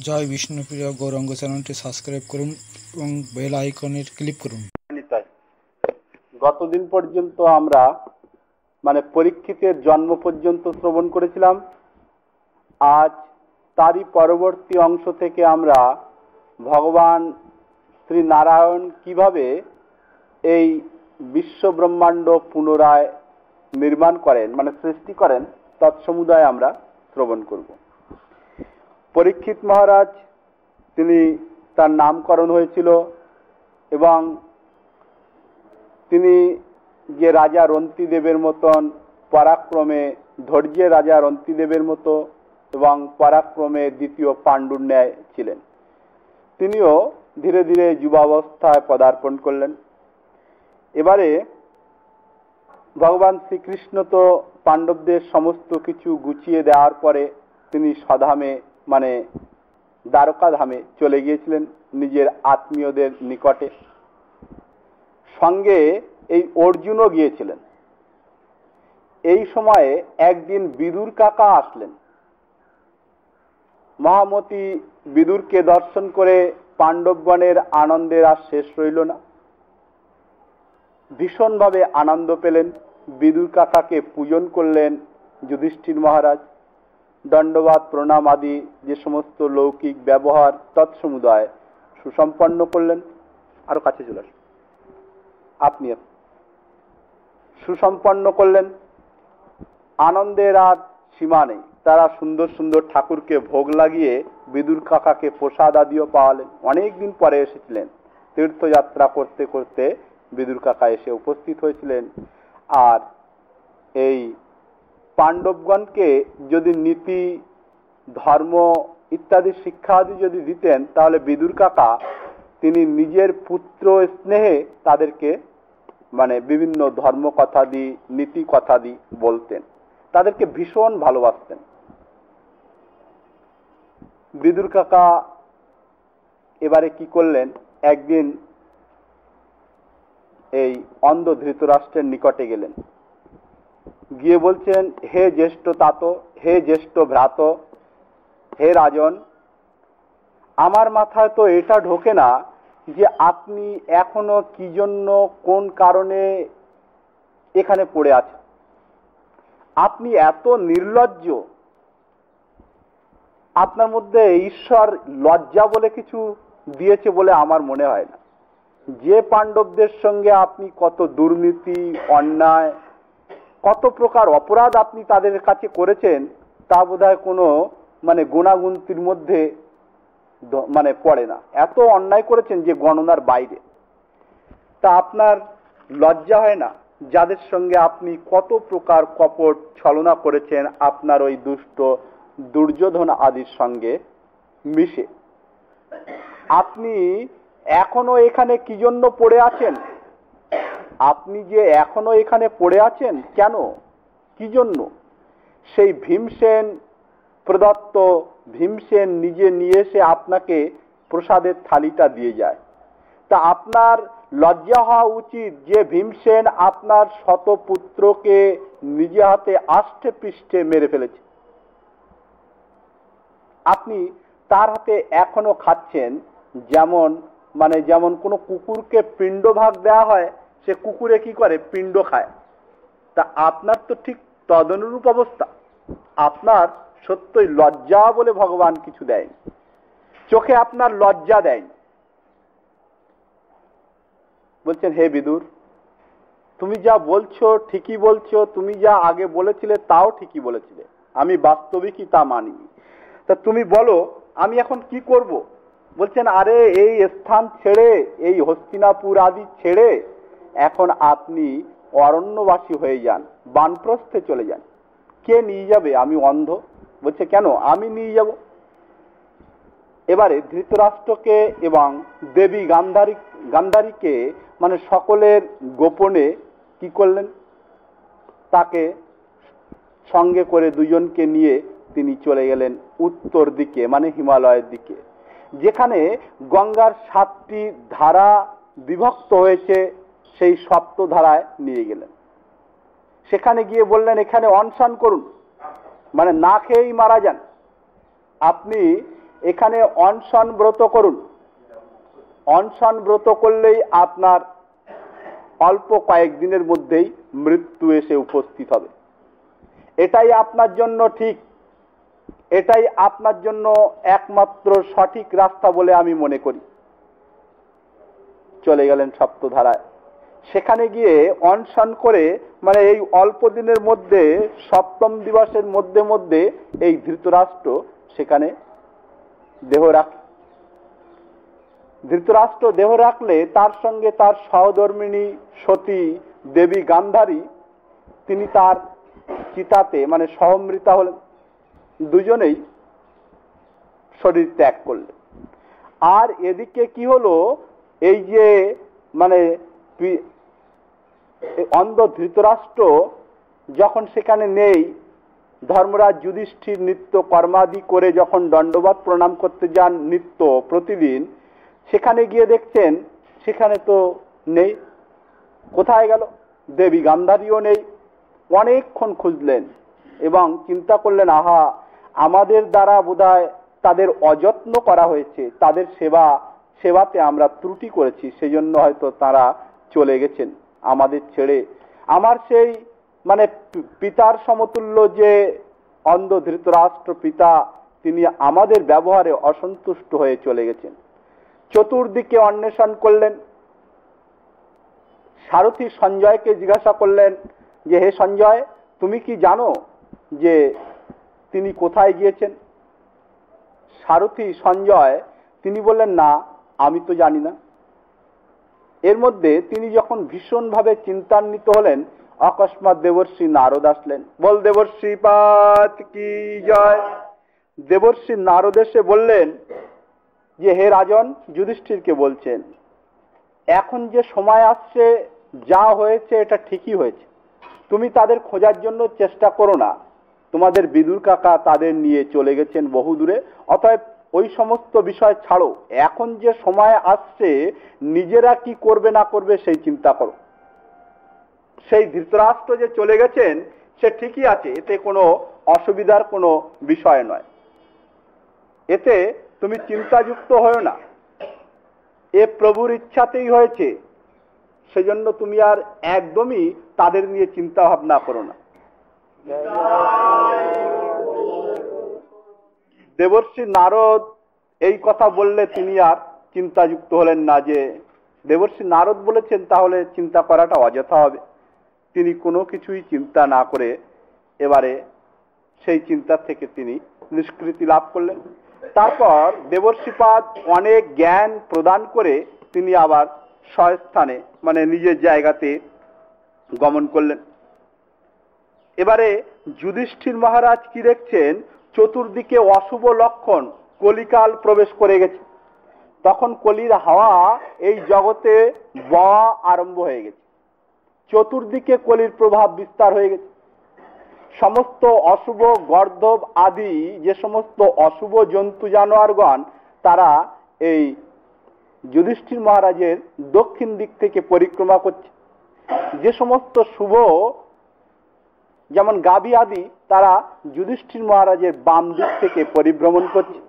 জয় বিষ্ণুপ্রিয় গৌরাঙ্গ চ্যানেলটি সাবস্ক্রাইব করুন এবং বেল আইকনের ক্লিক করুন। গতদিন পর্যন্ত আমরা পরীক্ষিতের জন্ম পর্যন্ত শ্রবণ করেছিলাম। আজ তারই পরবর্তী অংশ থেকে আমরা ভগবান শ্রী নারায়ণ কিভাবে এই বিশ্ব ব্রহ্মাণ্ড পুনরায় নির্মাণ করেন, সৃষ্টি করেন, তৎসমুদায় আমরা শ্রবণ করব। পরীক্ষিত মহারাজ, তিনি তার নামকরণ হয়েছিল এবং তিনি যে রাজা রন্তিদেবের মতন পরাক্রমে, ধৈর্যে রাজা রন্তিদেবের মতো এবং পরাক্রমে দ্বিতীয় পাণ্ডুর ন্যায় ছিলেন। তিনিও ধীরে ধীরে যুবাবস্থায় পদার্পণ করলেন। এবারে ভগবান শ্রীকৃষ্ণ তো পাণ্ডবদের সমস্ত কিছু গুছিয়ে দেওয়ার পরে তিনি স্বধামে দ্বারকা ধামে চলে গিয়েছিলেন নিজের আত্মীয়দের নিকটে। সঙ্গে এই অর্জুনও গিয়েছিলেন। এই সময়ে একদিন বিদুর কাকা আসলেন। মহামতি বিদুরকে দর্শন করে পাণ্ডবগণের আনন্দের আর শেষ রইল না। ভীষণভাবে আনন্দ পেলেন। বিদুর কাকাকে পূজন করলেন যুধিষ্ঠির মহারাজ। দণ্ডবাদ প্রণাম আদি যে সমস্ত লৌকিক ব্যবহার তৎসমুদায় সুসম্পন্ন করলেন। আরো কাছে চলে আসুন। আপনি সুসম্পন্ন করলেন। আনন্দের আর সীমা নেই। তারা সুন্দর সুন্দর ঠাকুরকে ভোগ লাগিয়ে বিদুর কাকাকে প্রসাদ আদিও পাওয়ালেন। অনেকদিন পরে এসেছিলেন। তীর্থযাত্রা করতে করতে বিদুর কাকা এসে উপস্থিত হয়েছিলেন। আর এই পাণ্ডবগণকে যদি নীতি, ধর্ম ইত্যাদি শিক্ষা আদি যদি দিতেন, তাহলে বিদুর কাকা তিনি নিজের পুত্র স্নেহে তাদেরকে বিভিন্ন ধর্ম কথা দি, নীতি কথা দি বলতেন। তাদেরকে ভীষণ ভালোবাসতেন। বিদুর কাকা এবারে কি করলেন, একদিন এই অন্ধ ধৃতরাষ্ট্রের নিকটে গেলেন। গিয়ে বলছেন, হে জ্যেষ্ঠ তাত, হে জ্যেষ্ঠ ভ্রাত, হে রাজন, আমার মাথায় তো এটা ঢোকে না যে আপনি এখনো কি জন্য, কোন কারণে এখানে পড়ে আছেন। আপনি এত নির্লজ্জ। আপনার মধ্যে ঈশ্বর লজ্জা বলে কিছু দিয়েছে বলে আমার মনে হয় না। যে পাণ্ডবদের সঙ্গে আপনি কত দুর্নীতি, অন্যায়, কত প্রকার অপরাধ আপনি তাদের কাছে করেছেন, তা বোধহয় কোনো গুণাগুন্তির মধ্যে পড়ে না। এত অন্যায় করেছেন যে গণনার বাইরে। তা আপনার লজ্জা হয় না? যাদের সঙ্গে আপনি কত প্রকার কপট ছলনা করেছেন আপনার ওই দুষ্ট দুর্যোধন আদির সঙ্গে মিশে, আপনি এখনো এখানে কি জন্য পড়ে আছেন? আপনি যে এখনো এখানে পড়ে আছেন কেন, কি জন্য? সেই ভীমসেন প্রদত্ত, ভীমসেন নিজে নিয়ে এসে আপনাকে প্রসাদের থালিটা দিয়ে যায়। তা আপনার লজ্জা হওয়া উচিত যে ভীমসেন আপনার শতপুত্রকে নিজে হাতে আষ্টে পৃষ্ঠে মেরে ফেলেছে। আপনি তার হাতে এখনো খাচ্ছেন। যেমন কোনো কুকুরকে পিণ্ডভাগ দেওয়া হয়, সে কুকুরে কি করে, পিণ্ড খায়। তা আপনার তো ঠিক তদনুরূপ অবস্থা। আপনার সত্যই লজ্জা বলে ভগবান কিছু দেয়নি। চোখে আপনার লজ্জা দেয়নি। বলছেন, হে বিদুর, তুমি যা বলছো ঠিকই বলছো, তুমি যা আগে বলেছিলে তাও ঠিকই বলেছিলে, আমি বাস্তবিকই তা মানিনি। তা তুমি বলো আমি এখন কি করব? বলছেন, আরে এই স্থান ছেড়ে, এই হস্তিনাপুর আদি ছেড়ে এখন আপনি অরণ্যবাসী হয়ে যান, বানপ্রস্থে চলে যান। কে নিয়ে যাবে? আমি অন্ধ। বলছে, কেন? আমি নিয়ে যাব। এবারে ধৃতরাষ্ট্রকে এবং দেবী গান্ধারীকে সকলের গোপনে কি করলেন, তাকে সঙ্গে করে দুজনকে নিয়ে তিনি চলে গেলেন উত্তর দিকে, হিমালয়ের দিকে, যেখানে গঙ্গার 7টি ধারা বিভক্ত হয়েছে। সেই সপ্ত ধারায় নিয়ে গেলেন। সেখানে গিয়ে বললেন, এখানে অনশন করুন, না খেয়েই মারা যান। আপনি এখানে অনশন ব্রত করুন। অনশন ব্রত করলেই আপনার অল্প কয়েকদিনের মধ্যেই মৃত্যু এসে উপস্থিত হবে। এটাই আপনার জন্য ঠিক, এটাই আপনার জন্য একমাত্র সঠিক রাস্তা বলে আমি মনে করি। চলে গেলেন সপ্তধারায়। সেখানে গিয়ে অনশন করে মানে এই অল্প দিনের মধ্যে সপ্তম দিবসের মধ্যে মধ্যে এই ধৃতরাষ্ট্র সেখানে দেহ রাখে। ধৃতরাষ্ট্র দেহ রাখলে তার সঙ্গে তার সহধর্মিণী সতী দেবী গান্ধারী তিনি তার চিতাতে মানে সহমৃতা হলেন, দুজনেই শরীর ত্যাগ করলেন। আর এদিকে কি হলো, এই যে মানে অন্ধ ধৃতরাষ্ট্র যখন সেখানে নেই, ধর্মরাজ যুধিষ্ঠির নিত্য কর্মাদি করে যখন দণ্ডবত প্রণাম করতে যান নিত্য প্রতিদিন, সেখানে গিয়ে দেখছেন সেখানে তো নেই। কোথায় গেল? দেবী গান্ধারীও নেই। অনেকক্ষণ খুঁজলেন এবং চিন্তা করলেন, আহা, আমাদের দ্বারা বোধহয় তাদের অযত্ন করা হয়েছে, তাদের সেবাতে আমরা ত্রুটি করেছি, সেজন্য হয়তো তারা চলে গেছেন আমাদের ছেড়ে। আমার সেই মানে পিতার সমতুল্য যে অন্ধ ধৃতরাষ্ট্র পিতা, তিনি আমাদের ব্যবহারে অসন্তুষ্ট হয়ে চলে গেছেন। চতুর্দিকে অন্বেষণ করলেন। সারথী সঞ্জয়কে জিজ্ঞাসা করলেন যে, হে সঞ্জয়, তুমি কি জানো যে তিনি কোথায় গিয়েছেন? সারথী সঞ্জয় তিনি বললেন, না, আমি তো জানি না। এর মধ্যে তিনি যখন ভীষণভাবে চিন্তান্বিত হলেন, অকস্মাৎ দেবর্ষি নারদ আসলেন। বল দেবর্ষি পাত কি জয়। দেবর্ষি নারদ এসে বললেন যে, হে রাজন, যুধিষ্ঠিরকে বলছেন, এখন যে সময় আসছে, যা হয়েছে এটা ঠিকই হয়েছে। তুমি তাদের খোঁজার জন্য চেষ্টা করো না। তোমাদের বিদুর কাকা তাদের নিয়ে চলে গেছেন বহু দূরে, অতএব ওই সমস্ত বিষয় ছাড়ো। এখন যে সময় আসছে, নিজেরা কি করবে না করবে সেই চিন্তা করো। সেই ধৃতরাষ্ট্র যে চলে গেছেন সে ঠিকই আছে, এতে কোনো অসুবিধার কোনো বিষয় নয়। এতে তুমি চিন্তাযুক্ত হও না, এ প্রভুর ইচ্ছাতেই হয়েছে, সেজন্য তুমি আর একদমই তাদের নিয়ে চিন্তা ভাবনা করো না। দেবর্ষি নারদ এই কথা বললে তিনি আর চিন্তাযুক্ত হলেন না, যে দেবর্ষি নারদ বলেছেন তাহলে চিন্তা করাটা অযথা হবে। তিনি কোনো কিছুই চিন্তা না করে এবারে সেই চিন্তা থেকে তিনি নিষ্কৃতি লাভ করলেন। তারপর দেবর্ষিপাদ অনেক জ্ঞান প্রদান করে তিনি আবার স্বস্থানে মানে নিজের জায়গাতে গমন করলেন। এবারে যুধিষ্ঠির মহারাজ কি দেখছেন, চতুর্দিকে অশুভ লক্ষণ, কলিকাল প্রবেশ করে গেছে। তখন কলির হাওয়া এই জগতে বওয়া আরম্ভ হয়ে গেছে। চতুর্দিকে কলির প্রভাব বিস্তার হয়ে গেছে। সমস্ত অশুভ গর্দভ আদি যে সমস্ত অশুভ জন্তু জানোয়ারগণ, তারা এই যুধিষ্ঠির মহারাজের দক্ষিণ দিক থেকে পরিক্রমা করছে। যে সমস্ত শুভ যেমন গাভী আদি, তারা যুধিষ্ঠির মহারাজের বাম দিক থেকে পরিভ্রমণ করছে।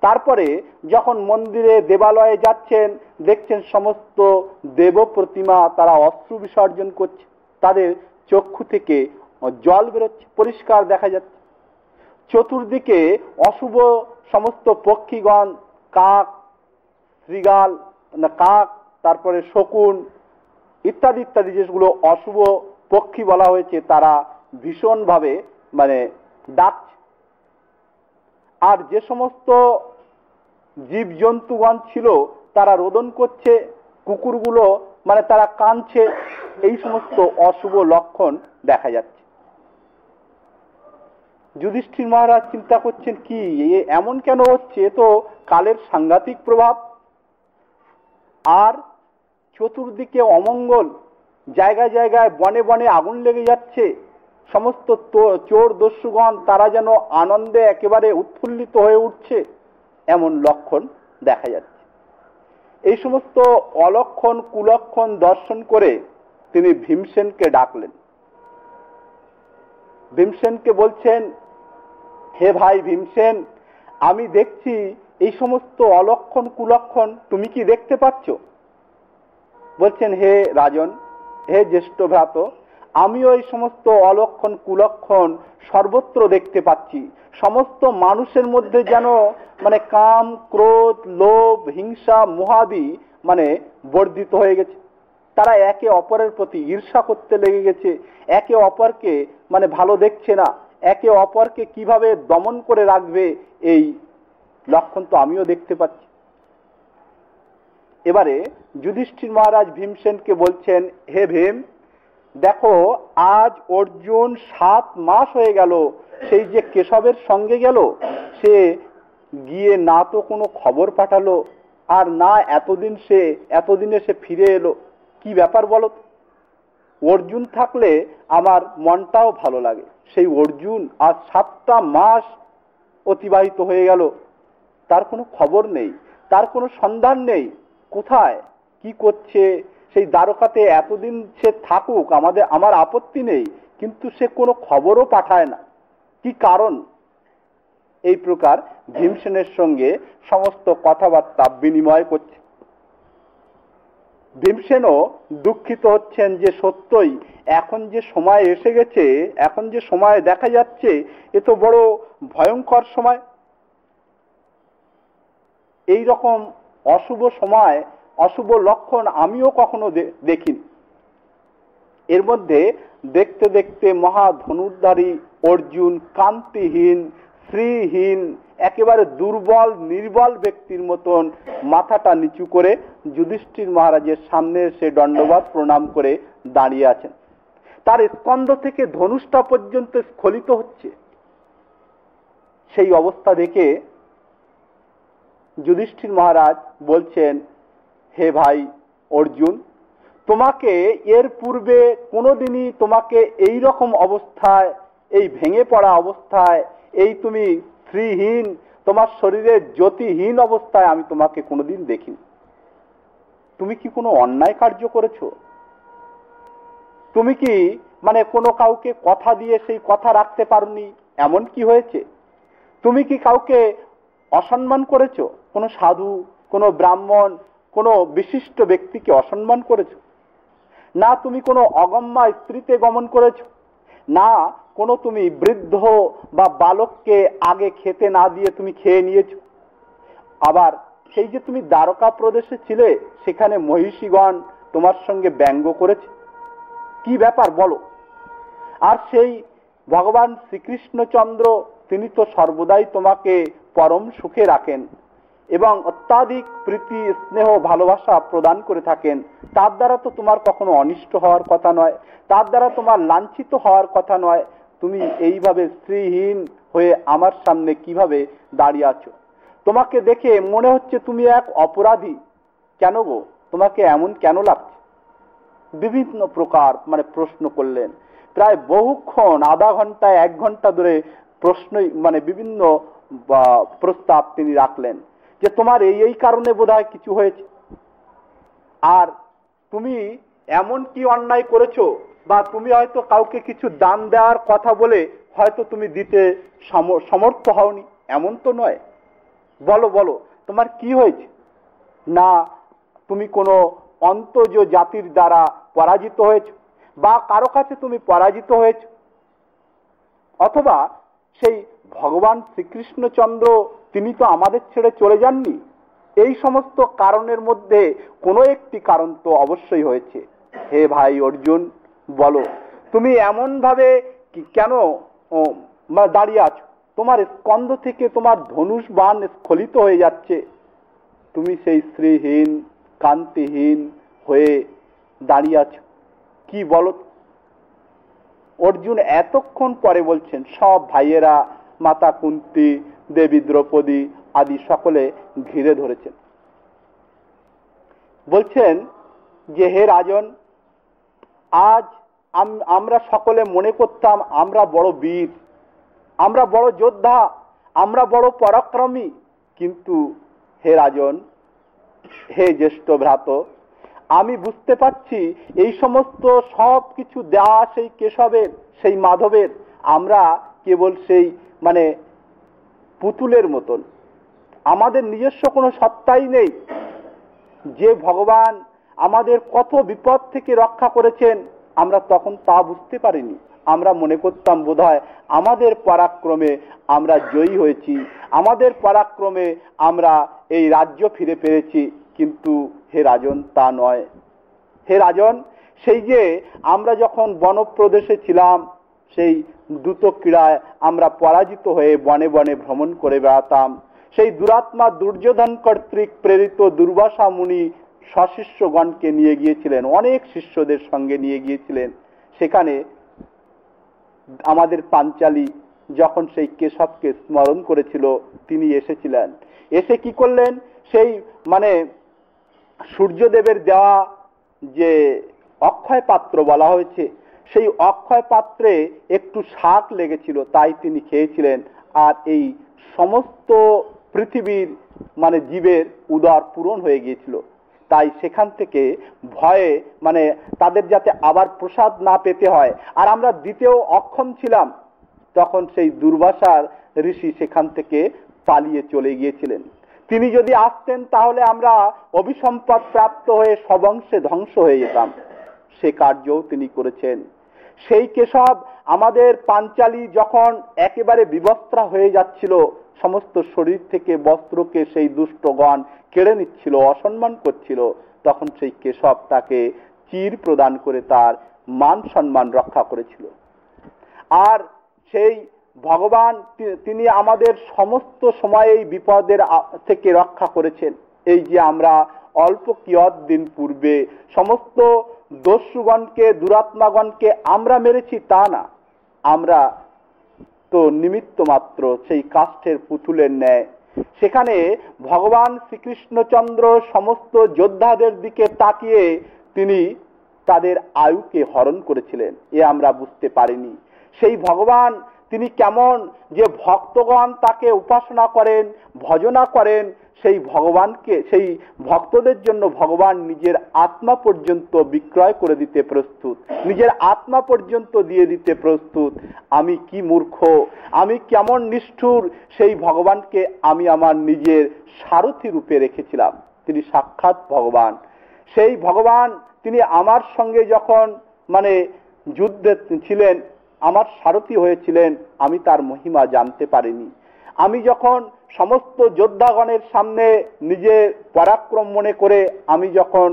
তারপরে যখন মন্দিরে দেবালয়ে যাচ্ছেন, দেখছেন সমস্ত দেব প্রতিমা তারা অশ্রু বিসর্জন করছে, তাদের চক্ষু থেকে জল বেরোচ্ছে, পরিষ্কার দেখা যাচ্ছে। চতুর্দিকে অশুভ সমস্ত পক্ষীগণ, কাক, শৃগাল, কাক, তারপরে শকুন ইত্যাদি ইত্যাদি যেগুলো অশুভ পক্ষী বলা হয়েছে, তারা ভীষণভাবে মানে ডাকছে। আর যে সমস্ত জীবজন্তুগণ ছিল তারা রোদন করছে, কুকুরগুলো মানে তারা কাঁদছে, এই সমস্ত অশুভ লক্ষণ দেখা যাচ্ছে। যুধিষ্ঠির মহারাজ চিন্তা করছেন, কি এমন কেন হচ্ছে, এ তো কালের সাংঘাতিক প্রভাব। আর চতুর্দিকে অমঙ্গল, জায়গায় জায়গায় বনে বনে আগুন লেগে যাচ্ছে, সমস্ত চোর দস্যুগণ তারা যেন আনন্দে একেবারে উৎফুল্লিত হয়ে উঠছে, এমন লক্ষণ দেখা যাচ্ছে। এই সমস্ত অলক্ষণ কুলক্ষণ দর্শন করে তিনি ভীমসেনকে ডাকলেন। ভীমসেনকে বলছেন, হে ভাই ভীমসেন, আমি দেখছি এই সমস্ত অলক্ষণ কুলক্ষণ তুমি কি দেখতে পাচ্ছ? বলছেন, হে রাজন, হে জ্যেষ্ঠ ভ্রাত, আমিও এই সমস্ত অলক্ষণ কুলক্ষণ সর্বত্র দেখতে পাচ্ছি। সমস্ত মানুষের মধ্যে যেন কাম, ক্রোধ, লোভ, হিংসা, মোহাদি বর্ধিত হয়ে গেছে। তারা একে অপরের প্রতি ঈর্ষা করতে লেগে গেছে, একে অপরকে ভালো দেখছে না, একে অপরকে কিভাবে দমন করে রাখবে এই লক্ষণ তো আমিও দেখতে পাচ্ছি। এবারে যুধিষ্ঠির মহারাজ ভীমসেনকে বলছেন, হে ভীম, দেখো আজ অর্জুন 7 মাস হয়ে গেল সেই যে কেশবের সঙ্গে গেল, সে গিয়ে না তো কোনো খবর পাঠালো, আর না এতদিনে সে ফিরে এলো। কি ব্যাপার বলো? অর্জুন থাকলে আমার মনটাও ভালো লাগে। সেই অর্জুন আজ 7টা মাস অতিবাহিত হয়ে গেল, তার কোনো খবর নেই, তার কোনো সন্ধান নেই। কোথায় কি করছে? সেই দ্বারকাতে এতদিন সে থাকুক, আমার আপত্তি নেই, কিন্তু সে কোনো খবরও পাঠায় না। কি কারণ? এই প্রকার ভীমসেনের সঙ্গে সমস্ত কথাবার্তা বিনিময় করছে। ভীমসেনও দুঃখিত হচ্ছেন যে সত্যই এখন যে সময় এসে গেছে, এখন যে সময় দেখা যাচ্ছে, এ তো বড় ভয়ঙ্কর সময়। এই রকম অশুভ সময়, অশুভ লক্ষণ আমিও কখনো দেখিনি। এর মধ্যে দেখতে দেখতে মহা ধনুর্ধারী অর্জুন কান্তিহীন, শ্রীহীন, একেবারে দুর্বল নির্বল ব্যক্তির মতন মাথাটা নিচু করে যুধিষ্ঠির মহারাজের সামনে সে দণ্ডবত প্রণাম করে দাঁড়িয়ে আছেন। তার স্কন্ধ থেকে ধনুষটা পর্যন্ত স্খলিত হচ্ছে। সেই অবস্থা দেখে যুধিষ্ঠির মহারাজ বলছেন, হে ভাই অর্জুন, তোমাকে এর পূর্বে কোনোদিনই তোমাকে এই রকম অবস্থায়, এই ভেঙে পড়া অবস্থায়, এই তুমি শ্রীহীন, তোমার শরীরে জ্যোতিহীন অবস্থায় আমি তোমাকে কোনোদিন দেখিনি। তুমি কি কোনো অন্যায় কার্য করেছো? তুমি কি কোনো কাউকে কথা দিয়ে সেই কথা রাখতে পারোনি, এমন কি হয়েছে? তুমি কি কাউকে অসম্মান করেছো? কোনো সাধু, কোনো ব্রাহ্মণ, কোনো বিশিষ্ট ব্যক্তিকে অসম্মান করেছো? না তুমি কোনো অগম্যা স্ত্রীতে গমন করেছো? না কোনো তুমি বৃদ্ধ বা বালককে আগে খেতে না দিয়ে তুমি খেয়ে নিয়েছো? আবার সেই যে তুমি দ্বারকা প্রদেশে ছিলে, সেখানে মহিষীগণ তোমার সঙ্গে ব্যঙ্গ করেছে। কি ব্যাপার বলো? আর সেই ভগবান শ্রীকৃষ্ণচন্দ্র, তিনি তো সর্বদাই তোমাকে পরম সুখে রাখেন এবং অত্যাধিক প্রীতি, স্নেহ, ভালোবাসা প্রদান করে থাকেন। তার দ্বারা তো তোমার কখনো অনিষ্ট হওয়ার কথা নয়, তার দ্বারা তোমার লাঞ্ছিত হওয়ার কথা নয়। তুমি এইভাবে স্ত্রীহীন হয়ে আমার সামনে কিভাবে দাঁড়িয়ে আছো? তোমাকে দেখে মনে হচ্ছে তুমি এক অপরাধী। কেন গো, তোমাকে এমন কেন লাগছে? বিভিন্ন প্রকার প্রশ্ন করলেন। প্রায় বহুক্ষণ, আধা ঘন্টা 1 ঘন্টা ধরে প্রশ্ন বিভিন্ন প্রস্তাব তিনি রাখলেন যে তোমার এই কারণে বোধহয় কিছু হয়েছে, আর তুমি এমন কি অন্যায় করেছো, বা তুমি হয়তো কাউকে কিছু দান দেওয়ার কথা বলে হয়তো তুমি দিতে সমর্থ হওনি, এমন তো নয়। বলো বলো, তোমার কি হয়েছে? না তুমি কোনো অন্তজ জাতির দ্বারা পরাজিত হয়েছো, বা কারো কাছে তুমি পরাজিত হয়েছো, অথবা সেই ভগবান শ্রীকৃষ্ণচন্দ্র তিনি তো আমাদের ছেড়ে চলে যাননি। এই সমস্ত কারণের মধ্যে কোনো একটি কারণ তো অবশ্যই হয়েছে। হে ভাই অর্জুন, বলো তুমি এমন ভাবে কেন দাঁড়িয়ে আছো? তোমার স্কন্ধ থেকে তোমার ধনুষ বাণ স্খলিত হয়ে যাচ্ছে, তুমি সেই শ্রীহীন, কান্তিহীন হয়ে দাঁড়িয়ে আছো। কি বলো? অর্জুন এতক্ষণ পরে বলছেন, সব ভাইয়েরা, মাতা কুন্তী, দেবী দ্রৌপদী আদি সকলে ঘিরে ধরেছেন। বলছেন যে হে রাজন, আজ আমরা সকলে মনে করতাম আমরা বড় বীর, আমরা বড় যোদ্ধা, আমরা বড় পরাক্রমী, কিন্তু হে রাজন, হে জ্যেষ্ঠ ভ্রাত, আমি বুঝতে পারছি এই সমস্ত সব কিছু দেওয়া সেই কেশবের, সেই মাধবের, আমরা কেবল সেই পুতুলের মতন। আমাদের নিজস্ব কোনো সত্তাই নেই। যে ভগবান আমাদের কত বিপদ থেকে রক্ষা করেছেন আমরা তখন তা বুঝতে পারিনি। আমরা মনে করতাম বোধহয় আমাদের পরাক্রমে আমরা জয়ী হয়েছি, আমাদের পরাক্রমে আমরা এই রাজ্য ফিরে পেয়েছি। কিন্তু হে রাজন, তা নয়। হে রাজন, সেই যে আমরা যখন বনপ্রদেশে ছিলাম, সেই দ্রুত ক্রীড়ায় আমরা পরাজিত হয়ে বনে বনে ভ্রমণ করে বেড়াতাম। সেই দুরাত্মা দুর্যোধন কর্তৃক প্রেরিত দুর্বাসা মুনি সশিষ্যগণকে নিয়ে গিয়েছিলেন, অনেক শিষ্যদের সঙ্গে নিয়ে গিয়েছিলেন। সেখানে আমাদের পাঞ্চালী যখন সেই কেশবকে স্মরণ করেছিল, তিনি এসেছিলেন। এসে কি করলেন, সেই সূর্যদেবের দেওয়া যে অক্ষয় পাত্র বলা হয়েছে, সেই অক্ষয় পাত্রে একটু শাক লেগেছিল, তাই তিনি খেয়েছিলেন। আর এই সমস্ত পৃথিবীর জীবের উদর পূরণ হয়ে গিয়েছিল। তাই সেখান থেকে ভয়ে তাদের যাতে আবার প্রসাদ না পেতে হয়, আর আমরা দিতেও অক্ষম ছিলাম, তখন সেই দুর্বাসার ঋষি সেখান থেকে পালিয়ে চলে গিয়েছিলেন। তিনি যদি আসতেন তাহলে আমরা অভিসম্পদ প্রাপ্ত হয়ে সবংশে ধ্বংস হয়ে যেতাম। সে কার্যও তিনি করেছেন। সেই কেশব আমাদের পাঞ্চালী যখন একেবারে বিবস্ত্রা হয়ে যাচ্ছিল, সমস্ত শরীর থেকে বস্ত্রকে সেই দুষ্টগণ কেড়ে নিচ্ছিল, অসম্মান করছিল, তখন সেই কেশব তাকে চির প্রদান করে তার মান সম্মান রক্ষা করেছিল। আর সেই ভগবান তিনি আমাদের সমস্ত সময়েই বিপদের থেকে রক্ষা করেছেন। এই যে আমরা অল্প কিয়ৎ দিন পূর্বে সমস্ত দস্যুগণকে, দুরাত্মাগণকে আমরা মেরেছি তা না, আমরা তো নিমিত্ত মাত্র, সেই কাষ্ঠের পুতুলের ন্যায়। সেখানে ভগবান শ্রীকৃষ্ণচন্দ্র সমস্ত যোদ্ধাদের দিকে তাকিয়ে তিনি তাদের আয়ুকে হরণ করেছিলেন, এ আমরা বুঝতে পারিনি। সেই ভগবান তিনি কেমন যে ভক্তগণ তাকে উপাসনা করেন, ভজনা করেন, সেই ভগবানকে, সেই ভক্তদের জন্য ভগবান নিজের আত্মা পর্যন্ত বিক্রয় করে দিতে প্রস্তুত, নিজের আত্মা পর্যন্ত দিয়ে দিতে প্রস্তুত। আমি কি মূর্খ, আমি কেমন নিষ্ঠুর, সেই ভগবানকে আমি আমার নিজের সারথি রূপে রেখেছিলাম। তিনি সাক্ষাৎ ভগবান। সেই ভগবান তিনি আমার সঙ্গে যখন যুদ্ধে ছিলেন, আমার সারথি হয়েছিলেন, আমি তার মহিমা জানতে পারিনি। আমি যখন সমস্ত যোদ্ধাগণের সামনে নিজের পরাক্রম মনে করে আমি যখন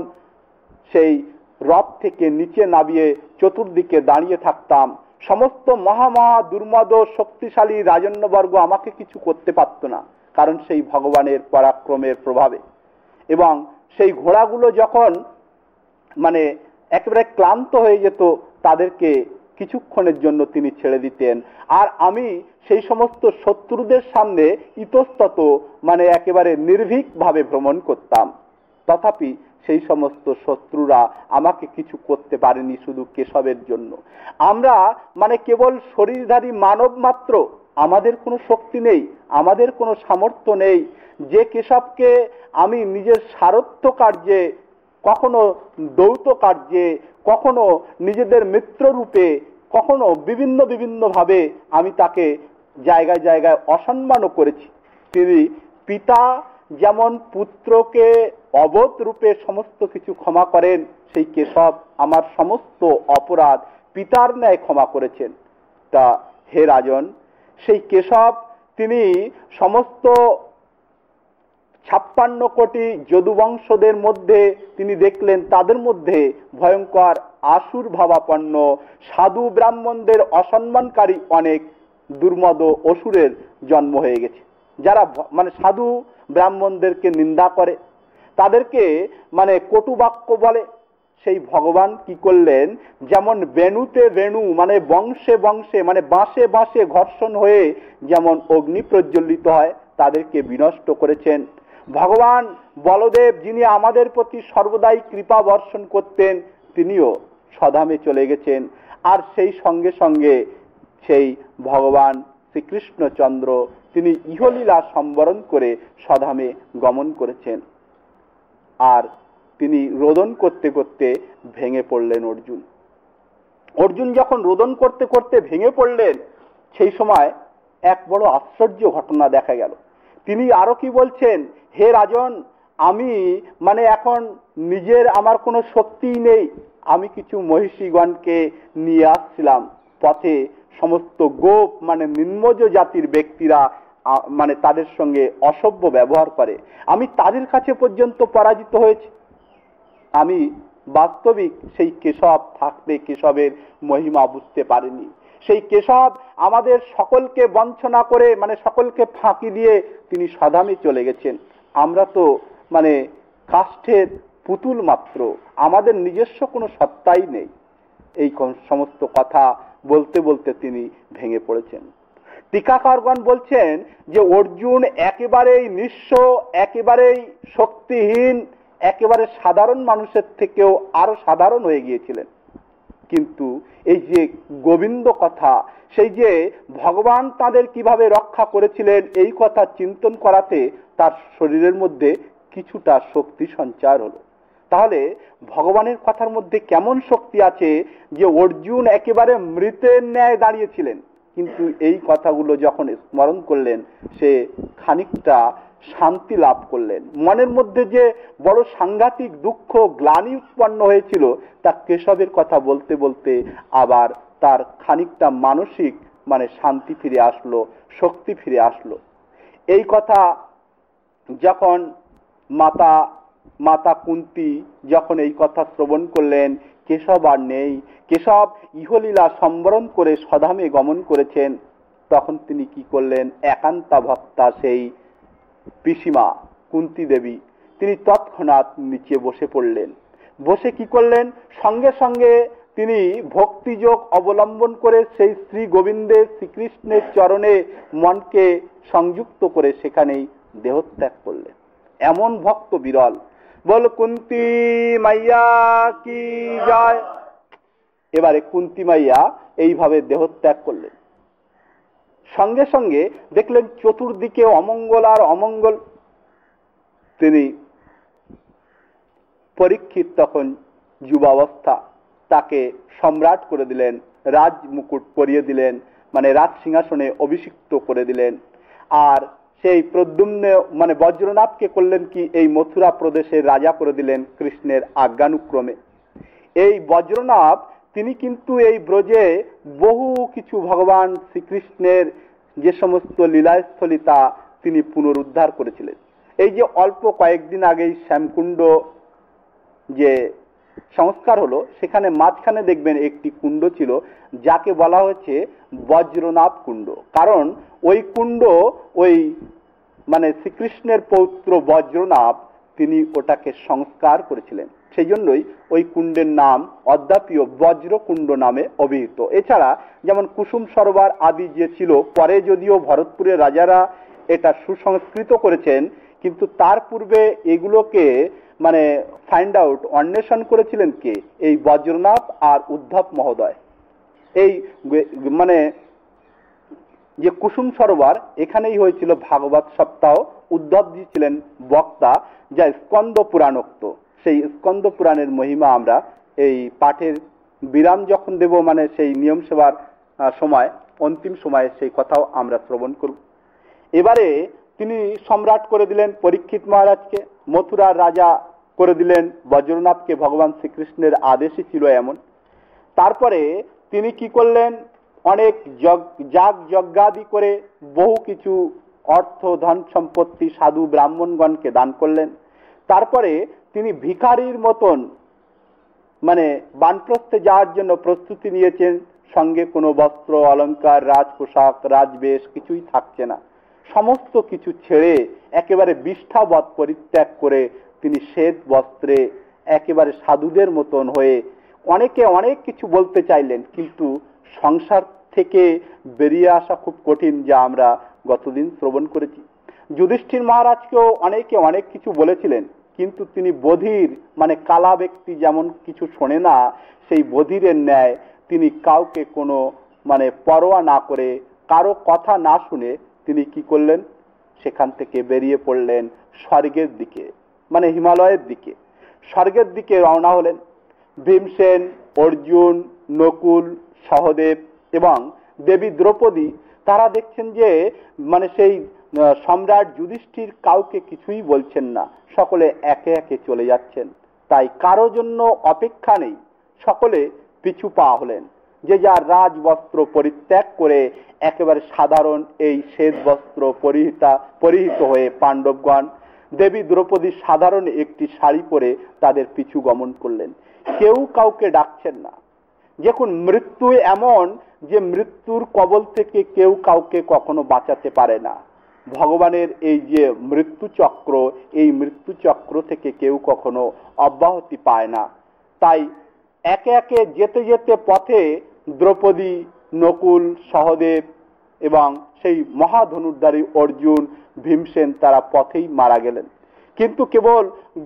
সেই রথ থেকে নিচে নামিয়ে চতুর্দিকে দাঁড়িয়ে থাকতাম, সমস্ত মহা দুর্মদ শক্তিশালী রাজন্যবর্গ আমাকে কিছু করতে পারত না, কারণ সেই ভগবানের পরাক্রমের প্রভাবে। এবং সেই ঘোড়াগুলো যখন একেবারে ক্লান্ত হয়ে যেত, তাদেরকে কিছুক্ষণের জন্য তিনি ছেড়ে দিতেন। আর আমি সেই সমস্ত শত্রুদের সামনে ইতস্তত একেবারে নির্ভীক ভাবে ভ্রমণ করতাম। তথাপি সেই সমস্ত শত্রুরা আমাকে কিছু করতে পারেনি, শুধু কেশবের জন্য। আমরা কেবল শরীরধারী মানব মাত্র, আমাদের কোনো শক্তি নেই, আমাদের কোনো সামর্থ্য নেই। যে কেশবকে আমি নিজের সারথ্য কার্যে, কখনো দৌত কার্যে, কখনো নিজেদের মিত্র রূপে, কখনো বিভিন্ন ভাবে আমি তাকে জায়গায় জায়গায় অসম্মানও করেছি। তিনি পিতা যেমন পুত্রকে অবোধ রূপে সমস্ত কিছু ক্ষমা করেন, সেই কেশব আমার সমস্ত অপরাধ পিতার ন্যায় ক্ষমা করেছেন। তা হে রাজন, সেই কেশব তিনি সমস্ত 56 কোটি যদুবংশদের মধ্যে তিনি দেখলেন তাদের মধ্যে ভয়ঙ্কর আসুর ভাবাপন্ন সাধু ব্রাহ্মণদের অসম্মানকারী অনেক দুর্মদ অসুরের জন্ম হয়ে গেছে, যারা সাধু ব্রাহ্মণদেরকে নিন্দা করে, তাদেরকে কটু বাক্য বলে। সেই ভগবান কি করলেন, যেমন বেণুতে বেণু বংশে বংশে বাঁশে বাঁশে ঘর্ষণ হয়ে যেমন অগ্নি প্রজ্বলিত হয়, তাদেরকে বিনষ্ট করেছেন। ভগবান বলদেব, যিনি আমাদের প্রতি সর্বদাই কৃপা বর্ষণ করতেন, তিনিও স্বধামে চলে গেছেন। আর সেই সঙ্গে সঙ্গে সেই ভগবান শ্রীকৃষ্ণচন্দ্র তিনি ইহলীলা সম্বরণ করে স্বধামে গমন করেছেন। আর তিনি রোদন করতে করতে ভেঙে পড়লেন। অর্জুন যখন রোদন করতে করতে ভেঙে পড়লেন, সেই সময় এক বড় আশ্চর্য ঘটনা দেখা গেল। তিনি আরো কি বলছেন, হে রাজন, আমি এখন নিজের আমার কোনো শক্তিই নেই, আমি কিছু মহিষীগণকে নিয়ে আসছিলাম। পথে সমস্ত গোপ নিম্নজ জাতির ব্যক্তিরা তাদের সঙ্গে অসভ্য ব্যবহার করে, আমি তাদের কাছে পর্যন্ত পরাজিত হয়েছি। আমি বাস্তবিক সেই কেশব থাকতে কেশবের মহিমা বুঝতে পারিনি। সেই কেশব আমাদের সকলকে বঞ্চনা করে সকলকে ফাঁকি দিয়ে তিনি সধামে চলে গেছেন। আমরা তো কাষ্ঠের পুতুল মাত্র, আমাদের নিজস্ব কোনো সত্তাই নেই। এই সমস্ত কথা বলতে বলতে তিনি ভেঙে পড়েছেন। টিকাকারগণ বলছেন যে অর্জুন একেবারেই নিঃস্ব, একেবারেই শক্তিহীন, একেবারে সাধারণ মানুষের থেকেও আরো সাধারণ হয়ে গিয়েছিলেন। কিন্তু এই যে গোবিন্দ কথা, সেই যে ভগবান তাদের কিভাবে রক্ষা করেছিলেন, এই কথা চিন্তন করাতে তার শরীরের মধ্যে কিছুটা শক্তি সঞ্চার হলো। তাহলে ভগবানের কথার মধ্যে কেমন শক্তি আছে যে অর্জুন একেবারে মৃতের ন্যায় দাঁড়িয়েছিলেন, কিন্তু এই কথাগুলো যখন স্মরণ করলেন সে খানিকটা শান্তি লাভ করলেন। মনের মধ্যে যে বড় সাংঘাতিক দুঃখ গ্লানি উৎপন্ন হয়েছিল, তা কেশবের কথা বলতে বলতে আবার তার খানিকটা মানসিক শান্তি ফিরে আসলো, শক্তি ফিরে আসলো। এই কথা যখন মাতা কুন্তী যখন এই কথা শ্রবণ করলেন, কেশব আর নেই, কেশব ইহলীলা সম্বরণ করে স্বধামে গমন করেছেন, তখন তিনি কি করলেন, একান্তা ভক্তা সেই পিসিমা কুন্তী দেবী তিনি তৎক্ষণাৎ নিচে বসে পড়লেন। বসে কি করলেন, সঙ্গে সঙ্গে তিনি ভক্তিযোগ অবলম্বন করে সেই শ্রী গোবিন্দের শ্রীকৃষ্ণের চরণে মনকে সংযুক্ত করে সেখানেই দেহত্যাগ করলেন। এমন ভক্ত বিরল। বল কুন্তী মাইয়া কি জয়। এবারে কুন্তী মাইয়া এইভাবে দেহত্যাগ করলেন। সঙ্গে সঙ্গে দেখলেন চতুর্দিকে অমঙ্গল আর অমঙ্গল। তিনি পরীক্ষিত তখন যুবাবস্থা, তাকে সম্রাট করে দিলেন, রাজ মুকুট পরিয়ে দিলেন, রাজ সিংহাসনে অভিষিক্ত করে দিলেন। আর সেই প্রদ্যুম্ন বজ্রনাথকে করলেন কি, এই মথুরা প্রদেশের রাজা করে দিলেন কৃষ্ণের আজ্ঞানুক্রমে। এই বজ্রনাথ তিনি কিন্তু এই ব্রজে বহু কিছু ভগবান শ্রীকৃষ্ণের যে সমস্ত লীলাস্থলী তা তিনি পুনরুদ্ধার করেছিলেন। এই যে অল্প কয়েকদিন আগেই শ্যামকুণ্ড যে সংস্কার হলো, সেখানে মাঝখানে দেখবেন একটি কুণ্ড ছিল যাকে বলা হয়েছে বজ্রনাথ কুণ্ড। কারণ ওই কুণ্ড ওই শ্রীকৃষ্ণের পৌত্র বজ্রনাথ তিনি ওটাকে সংস্কার করেছিলেন, সেই জন্যই ওই কুণ্ডের নাম অদ্যাপিও বজ্রকুণ্ড নামে অভিহিত। এছাড়া যেমন কুসুম সরোবর আদি যে ছিল, পরে যদিও ভরতপুরের রাজারা এটা সুসংস্কৃত করেছেন, কিন্তু তার পূর্বে এগুলোকে ফাইন্ড আউট অন্বেষণ করেছিলেন কে, এই বজ্রনাথ আর উদ্ধব মহোদয়। এই যে কুসুম সরোবর, এখানেই হয়েছিল ভাগবত সপ্তাহ। উদ্ধবজি ছিলেন বক্তা, যা স্কন্দ পুরাণোক্ত। সেই স্কন্দ পুরাণের মহিমা আমরা এই পাঠের বিরাম যখন দেব, সেই নিয়ম সেবার সময়, অন্তিম সময়ে সেই কথাও আমরা শ্রবণ করব। এবারে তিনি সম্রাট করে দিলেন পরীক্ষিত মহারাজকে, মথুরার রাজা করে দিলেন বজ্রনাথকে, ভগবান শ্রীকৃষ্ণের আদেশই ছিল এমন। তারপরে তিনি কি করলেন, অনেক যাগ যজ্ঞাদি করে বহু কিছু অর্থ ধন সম্পত্তি সাধু ব্রাহ্মণগণকে দান করলেন। তারপরে তিনি ভিখারির মতন বানপ্রস্থে যাওয়ার জন্য প্রস্তুতি নিয়েছেন। সঙ্গে কোনো বস্ত্র অলঙ্কার, রাজ পোশাক, রাজবেশ কিছুই থাকছে না। সমস্ত কিছু ছেড়ে একেবারে বিষ্ঠাবৎ পরিত্যাগ করে তিনি শ্বেত বস্ত্রে একেবারে সাধুদের মতন হয়ে অনেকে অনেক কিছু বলতে চাইলেন, কিন্তু সংসার থেকে বেরিয়ে আসা খুব কঠিন, যা আমরা গতদিন শ্রবণ করেছি। যুধিষ্ঠির মহারাজকেও অনেকে অনেক কিছু বলেছিলেন, কিন্তু তিনি বধির কালা ব্যক্তি যেমন কিছু শোনে না, সেই বধিরের ন্যায় তিনি কাউকে কোনো পরোয়া না করে, কারো কথা না শুনে তিনি কি করলেন, সেখান থেকে বেরিয়ে পড়লেন স্বর্গের দিকে, হিমালয়ের দিকে, স্বর্গের দিকে রওনা হলেন। ভীমসেন, অর্জুন, নকুল, সহদেব এবং দেবী দ্রৌপদী তারা দেখছেন যে মানে সেই সম্রাট যুধিষ্ঠির কাউকে কিছুই বলছেন না, সকলে একে একে চলে যাচ্ছেন। তাই কারো জন্য অপেক্ষা নেই, সকলে পিছু পা হলেন। যে যার রাজবস্ত্র পরিত্যাগ করে একেবারে সাধারণ এই শ্বেত বস্ত্র পরিহিত হয়ে পাণ্ডবগণ দেবী দ্রৌপদী সাধারণ একটি শাড়ি পরে তাদের পিছু গমন করলেন। কেউ কাউকে ডাকছেন না। যখন মৃত্যু এমন যে মৃত্যুর কবল থেকে কেউ কাউকে কখনো বাঁচাতে পারে না, ভগবানের এই যে মৃত্যু চক্র, এই মৃত্যু চক্র থেকে কেউ কখনো অব্যাহতি পায় না। তাই একে একে যেতে যেতে পথে দ্রৌপদী, নকুল, সহদেব এবং সেই মহাধনুর্ধারী অর্জুন, ভীমসেন তারা পথেই মারা গেলেন। কিন্তু কেবল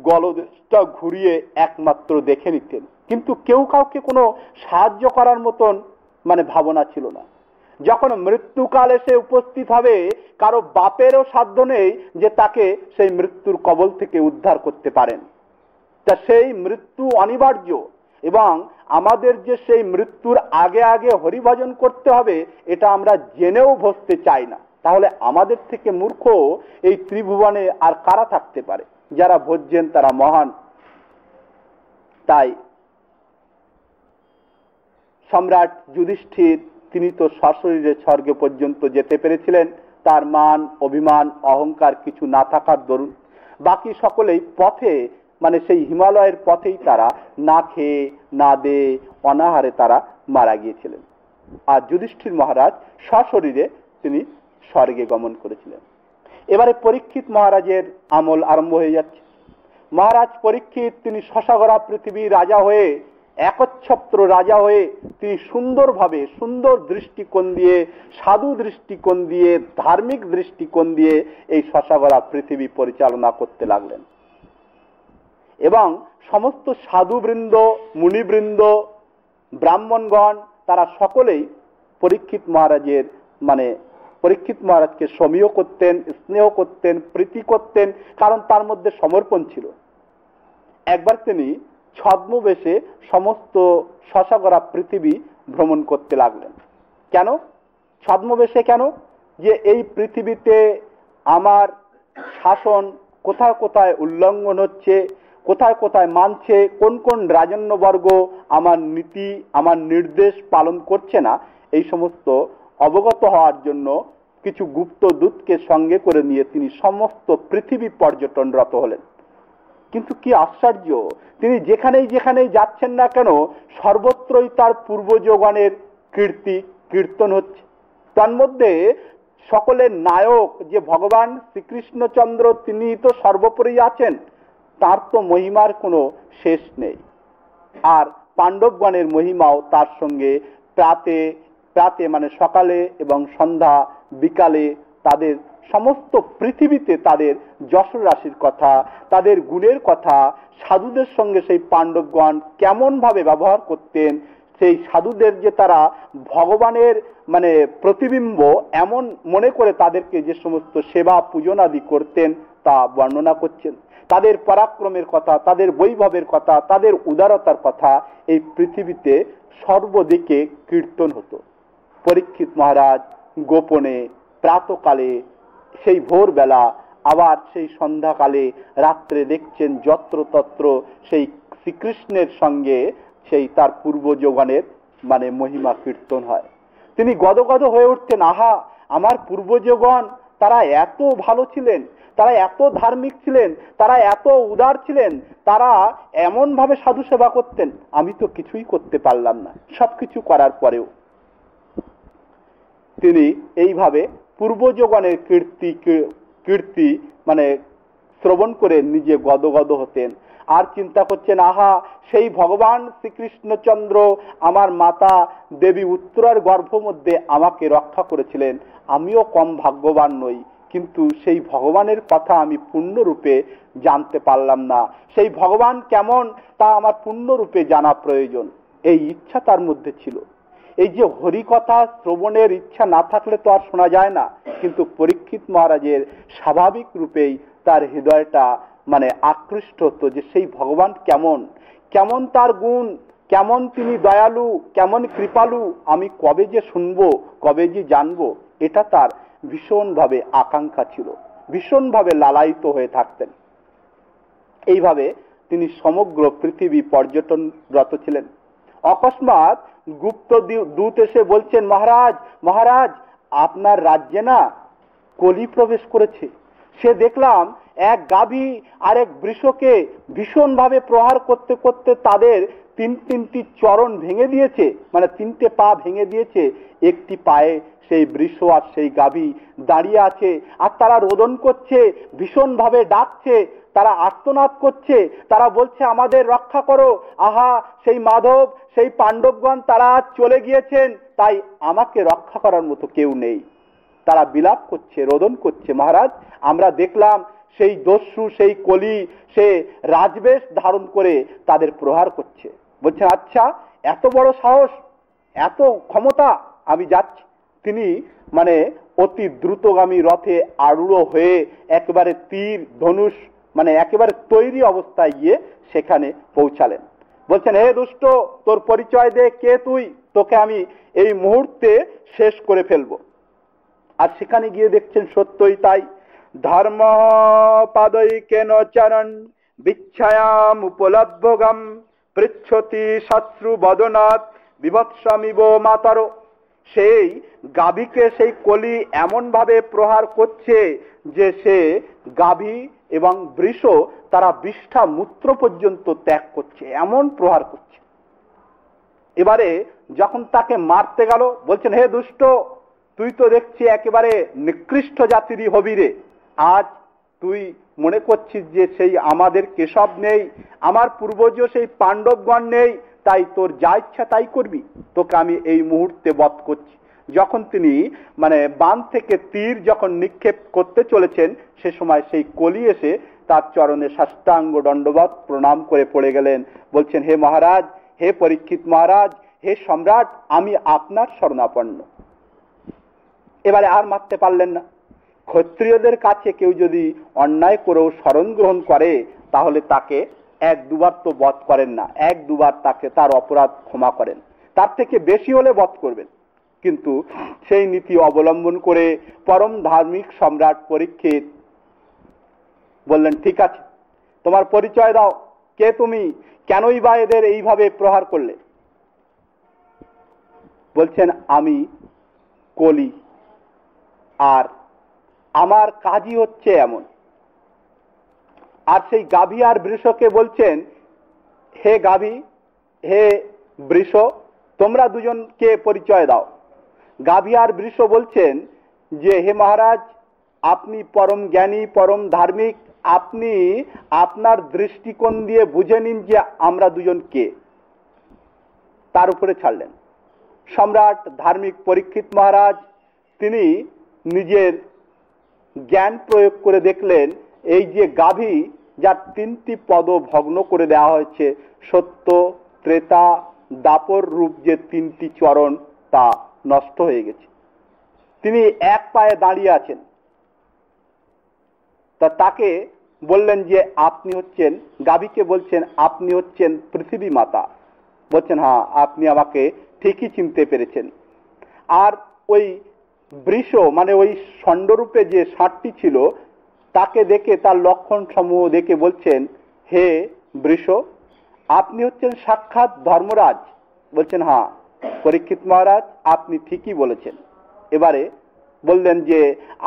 গলদেশটা ঘুরিয়ে একমাত্র দেখে নিতেন, কিন্তু কেউ কাউকে কোনো সাহায্য করার মতন মানে ভাবনা ছিল না। যখন মৃত্যুকাল এসে উপস্থিত হবে, কারো বাপেরও সাধ্য নেই যে তাকে সেই মৃত্যুর কবল থেকে উদ্ধার করতে পারেন। তা সেই মৃত্যু অনিবার্য, এবং আমাদের যে সেই মৃত্যুর আগে আগে হরিভজন করতে হবে, এটা আমরা জেনেও বসতে চাই না। তাহলে আমাদের থেকে মূর্খ এই ত্রিভুবনে আর কারা থাকতে পারে? যারা ভজছেন তারা মহান। তাই সম্রাট যুধিষ্ঠির তিনি তো সশরীরে স্বর্গে পর্যন্ত যেতে পেরেছিলেন, তার মান, অভিমান, অহংকার কিছু না থাকার দরুন। বাকি সকলেই পথে মানে সেই হিমালয়ের পথেই তারা না খেয়ে না দেয়ে অনাহারে তারা মারা গিয়েছিলেন। আর যুধিষ্ঠির মহারাজ সশরীরে তিনি স্বর্গে গমন করেছিলেন। এবারে পরীক্ষিত মহারাজের আমল আরম্ভ হয়ে যাচ্ছে। মহারাজ পরীক্ষিত তিনি শশাগরা পৃথিবীর রাজা হয়ে, একচ্ছত্র রাজা হয়ে তিনি সুন্দরভাবে, সুন্দর দৃষ্টিকোণ দিয়ে, সাধু দৃষ্টিকোণ দিয়ে, ধার্মিক দৃষ্টিকোণ দিয়ে এই শশাগরা পৃথিবী পরিচালনা করতে লাগলেন। এবং সমস্ত সাধুবৃন্দ, মুনিবৃন্দ, ব্রাহ্মণগণ তারা সকলেই পরীক্ষিত মহারাজের মানে পরীক্ষিত মহারাজকে সমীহ করতেন, স্নেহ করতেন, প্রীতি করতেন, কারণ তার মধ্যে সমর্পণ ছিল। একবার তিনি ছদ্মবেশে সমস্ত শশাগরা পৃথিবী ভ্রমণ করতে লাগলেন। কেন ছদ্মবেশে? কেন যে এই পৃথিবীতে আমার শাসন কোথায় কোথায় উল্লঙ্ঘন হচ্ছে, কোথায় কোথায় মানছে, কোন কোন রাজন্যবর্গ আমার নীতি, আমার নির্দেশ পালন করছে না, এই সমস্ত অবগত হওয়ার জন্য কিছু গুপ্ত দূতকে সঙ্গে করে নিয়ে তিনি সমস্ত পৃথিবী পর্যটনরত হলেন। কিন্তু কি আশ্চর্য, তিনি যেখানেই যেখানেই যাচ্ছেন না কেন সর্বত্রই তার পূর্বজগণের কীর্তন হচ্ছে। তার মধ্যে সকলের নায়ক যে ভগবান শ্রীকৃষ্ণচন্দ্র, তিনি তো সর্বোপরি আছেন, তার তো মহিমার কোনো শেষ নেই। আর পাণ্ডবগণের মহিমাও তার সঙ্গে প্রাতে মানে সকালে এবং সন্ধ্যা বিকালে তাদের সমস্ত পৃথিবীতে তাদের যশোর রাশির কথা, তাদের গুণের কথা, সাধুদের সঙ্গে সেই পাণ্ডবগণ কেমন ভাবে ব্যবহার করতেন, সেই সাধুদের যে তারা ভগবানের মানে প্রতিবিম্ব এমন মনে করে তাদেরকে যে সমস্ত সেবা পূজন আদি করতেন তা বর্ণনা করছেন। তাদের পরাক্রমের কথা, তাদের বৈভবের কথা, তাদের উদারতার কথা এই পৃথিবীতে সর্বদিকে কীর্তন হতো। পরীক্ষিত মহারাজ গোপনে প্রাতকালে, সেই ভোরবেলা, আবার সেই সন্ধ্যাকালে, রাত্রে দেখছেন যত্রতত্র সেই শ্রীকৃষ্ণের সঙ্গে সেই তার পূর্বজগণের মানে মহিমা কীর্তন হয়। তিনি গদগদ হয়ে উঠতেন, আহা আমার পূর্বজগণ তারা এত ভালো ছিলেন, তারা এত ধার্মিক ছিলেন, তারা এত উদার ছিলেন, তারা এমন ভাবে সাধু সেবা করতেন, আমি তো কিছুই করতে পারলাম না। সবকিছু করার পরেও তিনি এইভাবে পূর্বজগণের কীর্তি মানে শ্রবণ করে নিজে গদগদ হতেন। আর চিন্তা করছেন, আহা সেই ভগবান শ্রীকৃষ্ণচন্দ্র আমার মাতা দেবী উত্তরার গর্ভ মধ্যে আমাকে রক্ষা করেছিলেন, আমিও কম ভাগ্যবান নই, কিন্তু সেই ভগবানের কথা আমি পূর্ণরূপে জানতে পারলাম না। সেই ভগবান কেমন তা আমার পূর্ণরূপে জানা প্রয়োজন, এই ইচ্ছা তার মধ্যে ছিল। এই যে হরিকথা শ্রবণের ইচ্ছা না থাকলে তো আর শোনা যায় না, কিন্তু পরীক্ষিত মহারাজের স্বাভাবিক রূপেই তার হৃদয়টা মানে আকৃষ্ট হতো যে সেই ভগবান কেমন, কেমন তার গুণ, কেমন তিনি দয়ালু, কেমন কৃপালু, আমি কবে যে শুনবো, কবে যে জানবো, এটা তার ভীষণভাবে আকাঙ্ক্ষা ছিল, ভীষণভাবে লালায়িত হয়ে থাকতেন। এইভাবে তিনি সমগ্র পৃথিবী পর্যটনরত ছিলেন। অকস্মাৎ গুপ্ত দূত এসে বলছেন, মহারাজ মহারাজ, আপনার রাজ্যে না কলি প্রবেশ করেছে। সে দেখলাম এক গাভী আর এক বৃষকে ভীষণভাবে প্রহার করতে করতে তাদের তিনটি চরণ ভেঙে দিয়েছে, মানে 3টে পা ভেঙে দিয়েছে। একটি পায়ে সেই বৃষ আর সেই গাভী দাঁড়িয়ে আছে, আর তারা রোদন করছে, ভীষণভাবে ডাকছে, তারা আর্তনাদ করছে, তারা বলছে আমাদের রক্ষা করো। আহা, সেই মাধব, সেই পাণ্ডবগণ তারা চলে গিয়েছেন, তাই আমাকে রক্ষা করার মতো কেউ নেই। তারা বিলাপ করছে, রোদন করছে। মহারাজ, আমরা দেখলাম সেই দস্যু, সেই কলি, সে রাজবেশ ধারণ করে তাদের প্রহার করছে। বলছেন, আচ্ছা, এত বড় সাহস, এত ক্ষমতা, আমি যাচ্ছি। তিনি মানে অতি দ্রুতগামী রথে আরূঢ় হয়ে একেবারে তীর ধনুষ মানে একেবারে তৈরি অবস্থায় গিয়ে সেখানে পৌঁছালেন। বলছেন, হে দুষ্ট, তোর পরিচয় দে, কে তুই? তোকে আমি এই মুহূর্তে শেষ করে ফেলবো। আর সেখানে গিয়ে দেখছেন সত্যই তাই। ধর্ম পাদৈ কেন চরণ বিচ্ছায়াম উপলব্ধগম পৃচ্ছতি শত্রু বদনাথ বিভৎসমিব মাতর। সেই গাভীকে সেই কলি এমন ভাবে প্রহার করছে যে সে গাভী এবং বৃষ তারা বিষ্ঠা মূত্র পর্যন্ত ত্যাগ করছে, এমন প্রহার করছে। এবারে যখন তাকে মারতে গেল, বলছেন, হে দুষ্ট, তুই তো দেখছি একেবারে নিকৃষ্ট জাতিরই হবি রে। আজ তুই মনে করছিস যে সেই আমাদের কেশব নেই, আমার পূর্বজ সেই পাণ্ডবগণ নেই, তাই তোর যা ইচ্ছা তাই করবি, তোকে আমি এই মুহূর্তে বধ করছি। যখন তিনি মানে বান থেকে তীর যখন নিক্ষেপ করতে চলেছেন, সে সময় সেই কলি এসে তার চরণে সাষ্টাঙ্গ দণ্ডবত প্রণাম করে পড়ে গেলেন। বলছেন, হে মহারাজ, হে পরীক্ষিত মহারাজ, হে সম্রাট, আমি আপনার শরণাপন্ন। এবারে আর মারতে পারলেন না। ক্ষত্রিয়দের কাছে কেউ যদি অন্যায় করেও শরণ গ্রহণ করে, তাহলে তাকে 1-2বার তো বধ করেন না, 1-2বার তাকে তার অপরাধ ক্ষমা করেন, তার থেকে বেশি হলে বধ করবেন। কিন্তু সেই নীতি অবলম্বন করে পরম ধার্মিক সম্রাট পরীক্ষিত বললেন, ঠিক আছে, তোমার পরিচয় দাও, কে তুমি, কেনই বা এদের এইভাবে প্রহার করলে? বলছেন, আমি কলি, আর আমার কাজই হচ্ছে এমন। আর সেই গাভী আর বৃষকে বলছেন, হে গাভী, হে বৃষ, তোমরা দুজনকে পরিচয় দাও। গাভী আর বৃষ বলছেন যে, হে মহারাজ, আপনি পরম জ্ঞানী, পরম ধার্মিক, আপনি আপনার দৃষ্টিকোণ দিয়ে বুঝে নিন যে আমরা দুজন কে। তার উপরে ছাড়লেন। সম্রাট ধার্মিক পরীক্ষিত মহারাজ তিনি নিজের জ্ঞান প্রয়োগ করে দেখলেন, এই যে গাভী, যার 3টি পদ ভগ্ন করে দেওয়া হয়েছে, সত্য, ত্রেতা, দাপর রূপ যে 3টি চরণ, তা নষ্ট হয়ে গেছে। তিনি এক পায়ে দাঁড়িয়ে আছেন। তা তাকে বললেন যে আপনি হচ্ছেন, গাভীকে বলছেন, আপনি হচ্ছেন পৃথিবী মাতা। বলছেন, হ্যাঁ, আপনি আমাকে ঠিকই চিনতে পেরেছেন। আর ওই বৃষ মানে ওই ষণ্ডরূপে যে ষাঁড়টি ছিল, তাকে দেখে, তার লক্ষণ সমূহ দেখে বলছেন, হে বৃষ, আপনি হচ্ছেন সাক্ষাৎ ধর্মরাজ। বলছেন, হ্যাঁ পরীক্ষিত মহারাজ, আপনি ঠিকই বলেছেন। এবারে বললেন যে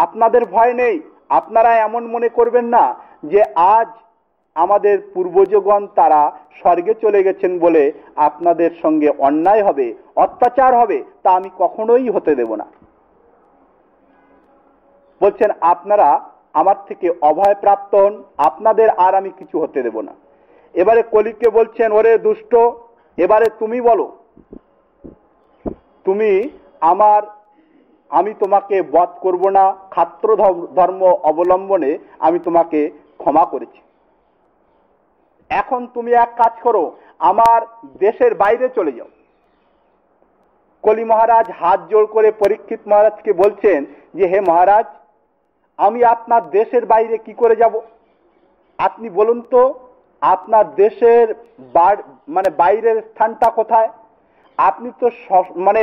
আপনাদের ভয় নেই, আপনারা এমন মনে করবেন না যে আজ আমাদের পূর্বজগণ তারা স্বর্গে চলে গেছেন বলে আপনাদের সঙ্গে অন্যায় হবে, অত্যাচার হবে, তা আমি কখনোই হতে দেব না। বলছেন, আপনারা আমার থেকে অভয় প্রাপ্ত হন, আপনাদের আর আমি কিছু হতে দেব না। এবারে কলিকে বলছেন, ওরে দুষ্ট, এবারে তুমি বলো, তুমি আমি তোমাকে বধ করব না, ক্ষাত্র ধর্ম অবলম্বনে আমি তোমাকে ক্ষমা করেছি। এখন তুমি এক কাজ করো, আমার দেশের বাইরে চলে যাও। কলি মহারাজ হাত জোড় করে পরীক্ষিত মহারাজকে বলছেন যে, হে মহারাজ, আমি আপনার দেশের বাইরে কি করে যাব? আপনি বলুন তো, আপনার দেশের মানে বাইরের স্থানটা কোথায়? আপনি তো মানে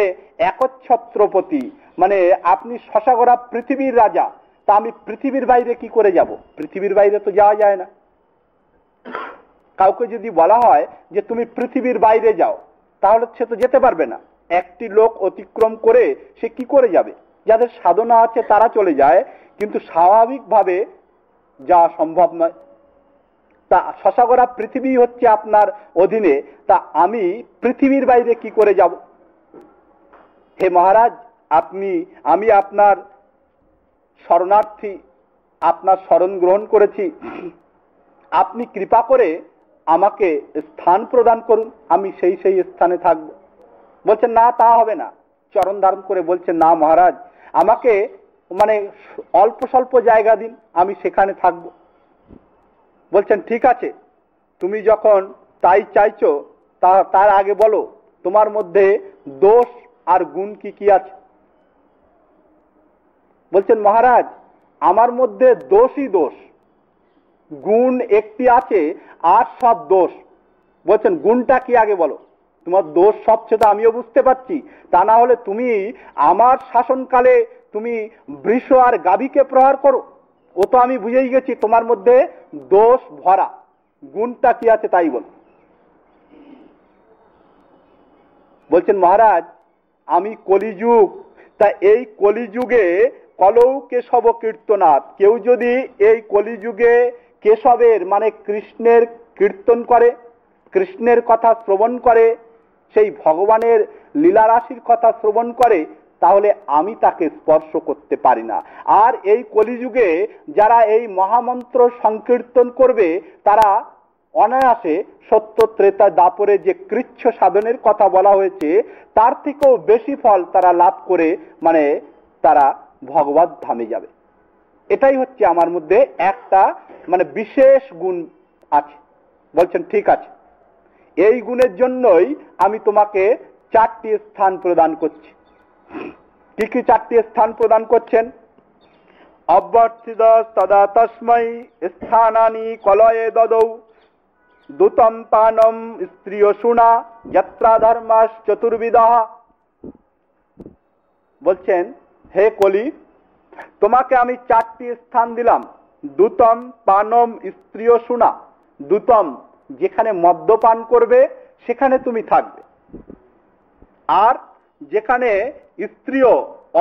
একচ্ছত্রপতি, মানে আপনি শশাগোরা পৃথিবীর রাজা, তা আমি পৃথিবীর বাইরে কি করে যাব? পৃথিবীর বাইরে তো যাওয়া যায় না। কাউকে যদি বলা হয় যে তুমি পৃথিবীর বাইরে যাও, তাহলে সে তো যেতে পারবে না। একটি লোক অতিক্রম করে সে কি করে যাবে? যাদের সাধনা আছে তারা চলে যায়, কিন্তু স্বাভাবিকভাবে যাওয়া সম্ভব নয়। তা শশাগোরা পৃথিবী হচ্ছে আপনার অধীনে, তা আমি পৃথিবীর বাইরে কি করে যাব? হে মহারাজ, আমি আপনার শরণার্থী, আপনার শরণ গ্রহণ করেছি, আপনি কৃপা করে আমাকে স্থান প্রদান করুন, আমি সেই স্থানে থাকব। বলছেন না, তা হবে না। চরণ ধারণ করে বলছেন, না মহারাজ, আমাকে মানে অল্প স্বল্প জায়গা দিন, আমি সেখানে থাকব। বলছেন ঠিক আছে, তুমি যখন তাই চাইছো, তার আগে বলো তোমার মধ্যে দোষ আর গুণ কি কি আছে? বলছেন মহারাজ, আমার মধ্যে দোষই দোষ, গুণ একটি আছে আর সব দোষ। বলছেন গুণটা কি আগে বলো। তোমার দোষ সবচেয়ে তো আমিও বুঝতে পারছি, তা না হলে তুমি আমার শাসনকালে তুমি বৃষ আর গাভীকে প্রহার করো, ও তো আমি বুঝেই গেছি তোমার মধ্যে দোষ ভরা। গুণটা কি আছে তাই বল। বলছেন মহারাজ, আমি কলিযুগ, তা এই কলিযুগে কলৌ কেশব কীর্তনাথ, কেউ যদি এই কলিযুগে কেশবের মানে কৃষ্ণের কীর্তন করে, কৃষ্ণের কথা শ্রবণ করে, সেই ভগবানের লীলারাশির কথা শ্রবণ করে, তাহলে আমি তাকে স্পর্শ করতে পারি না। আর এই কলিযুগে যারা এই মহামন্ত্র সংকীর্তন করবে, তারা অনায়াসে সত্য ত্রেতা দাপরে যে কৃচ্ছ সাধনের কথা বলা হয়েছে, তার থেকেও বেশি ফল তারা লাভ করে মানে তারা ভগবত ধামে যাবে। এটাই হচ্ছে আমার মধ্যে একটা মানে বিশেষ গুণ আছে। বলছেন ঠিক আছে, এই গুণের জন্যই আমি তোমাকে 4টি স্থান প্রদান করছি। কি কি 4টি স্থান প্রদান করছেন? অভ্যর্থিত তদা তস্मै স্থানানি কলয়ে দদৌ দূতম পানম স্ত্রিয় শুনা যাত্রা ধর্মাস চতুর্বিধা। বলছেন হে কলি, তোমাকে আমি 4টি স্থান দিলাম। দূতম পানম স্ত্রিয় শুনা, দূতম যেখানে মদ্যপান করবে সেখানে তুমি থাকবে, আর যেখানে স্ত্রীয়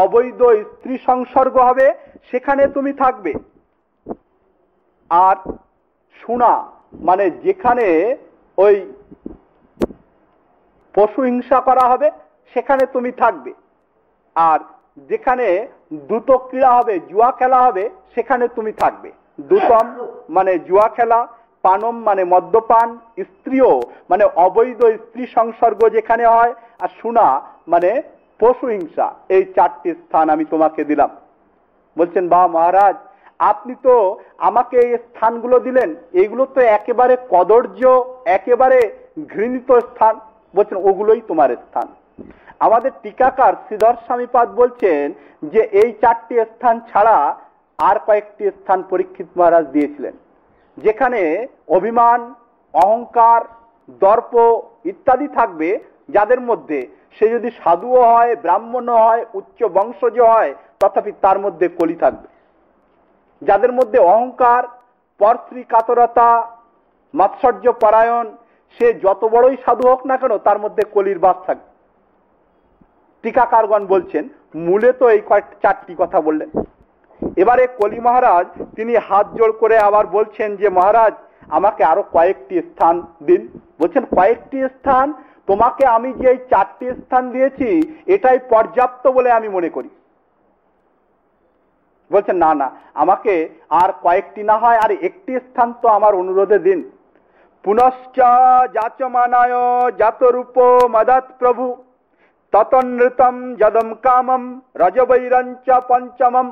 অবৈধ স্ত্রী সংসর্গ হবে সেখানে তুমি থাকবে, আর শুনা মানে যেখানে ওই পশু হিংসা করা হবে সেখানে তুমি থাকবে, আর যেখানে দ্রুত ক্রীড়া হবে, জুয়া খেলা হবে, সেখানে তুমি থাকবে। দূতম মানে জুয়া খেলা, পানম মানে মদ্যপান, স্ত্রীও মানে অবৈধ স্ত্রী সংসর্গ যেখানে হয়, আর শুনা মানে পশু হিংসা। এই 4টি স্থান আমি তোমাকে দিলাম। বলছেন বাহ মহারাজ, আপনি তো আমাকে এই স্থানগুলো দিলেন, এগুলো তো একেবারে কদর্য, একেবারে ঘৃণিত স্থান। বলছেন ওগুলোই তোমার স্থান। আমাদের টিকাকার শ্রীধর স্বামীপাদ বলছেন যে এই 4টি স্থান ছাড়া আর কয়েকটি স্থান পরীক্ষিত মহারাজ দিয়েছিলেন, যেখানে অভিমান, অহংকার, দর্প ইত্যাদি থাকবে, যাদের মধ্যে সে যদি সাধুও হয়, ব্রাহ্মণও হয়, উচ্চ বংশজ হয়, তথাপি তার মধ্যে কলি থাকবে। যাদের মধ্যে অহংকার, পরস্ত্রী কাতরতা, মাৎসর্য পরায়ণ, সে যত বড়ই সাধু হোক না কেন, তার মধ্যে কলির বাস থাকবে। টিকাকারগণ বলছেন মূলে তো এই 4টি কথা বললেন। এবারে কলি মহারাজ তিনি হাত জোড় করে আবার বলছেন যে মহারাজ আমাকে আরো কয়েকটি স্থান দিন। বলছেন কয়েকটি স্থান? তোমাকে আমি যে এই 4টি স্থান দিয়েছি এটাই পর্যাপ্ত বলে আমি মনে করি। বলছেন না না, আমাকে আর কয়েকটি না হয় আর একটি স্থান তো আমার অনুরোধে দিন। পুনশ্চ যাচমানায় জাতরূপ মদৎ প্রভু ততনৃতম যদম কামম রজবৈরঞ্চ পঞ্চমম।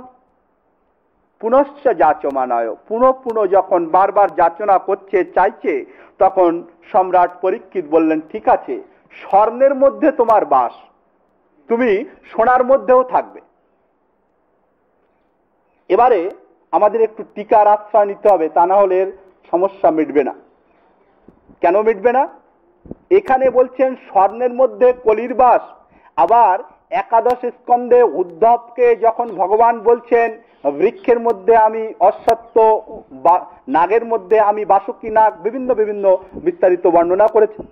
পুনশ্চ যাচমানায়, পুনঃ যখন বারবার যাচনা করছে, চাইছে, তখন সম্রাট পরীক্ষিত বললেন ঠিক আছে, স্বর্ণের মধ্যে তোমার বাস, তুমি সোনার মধ্যেও থাকবে। এবারে আমাদের একটু টিকার আশ্রয় নিতে হবে, তা না হলে সমস্যা মিটবে না। কেন মিটবে না? এখানে বলছেন স্বর্ণের মধ্যে কলির বাস। আবার একাদশ স্কন্ধে উদ্ধবকে যখন ভগবান বলছেন বৃক্ষের মধ্যে আমি অশ্বত্থ, নাগের মধ্যে আমি বাসুকী নাগ, বিভিন্ন বিভিন্ন বিস্তারিত বর্ণনা করেছেন।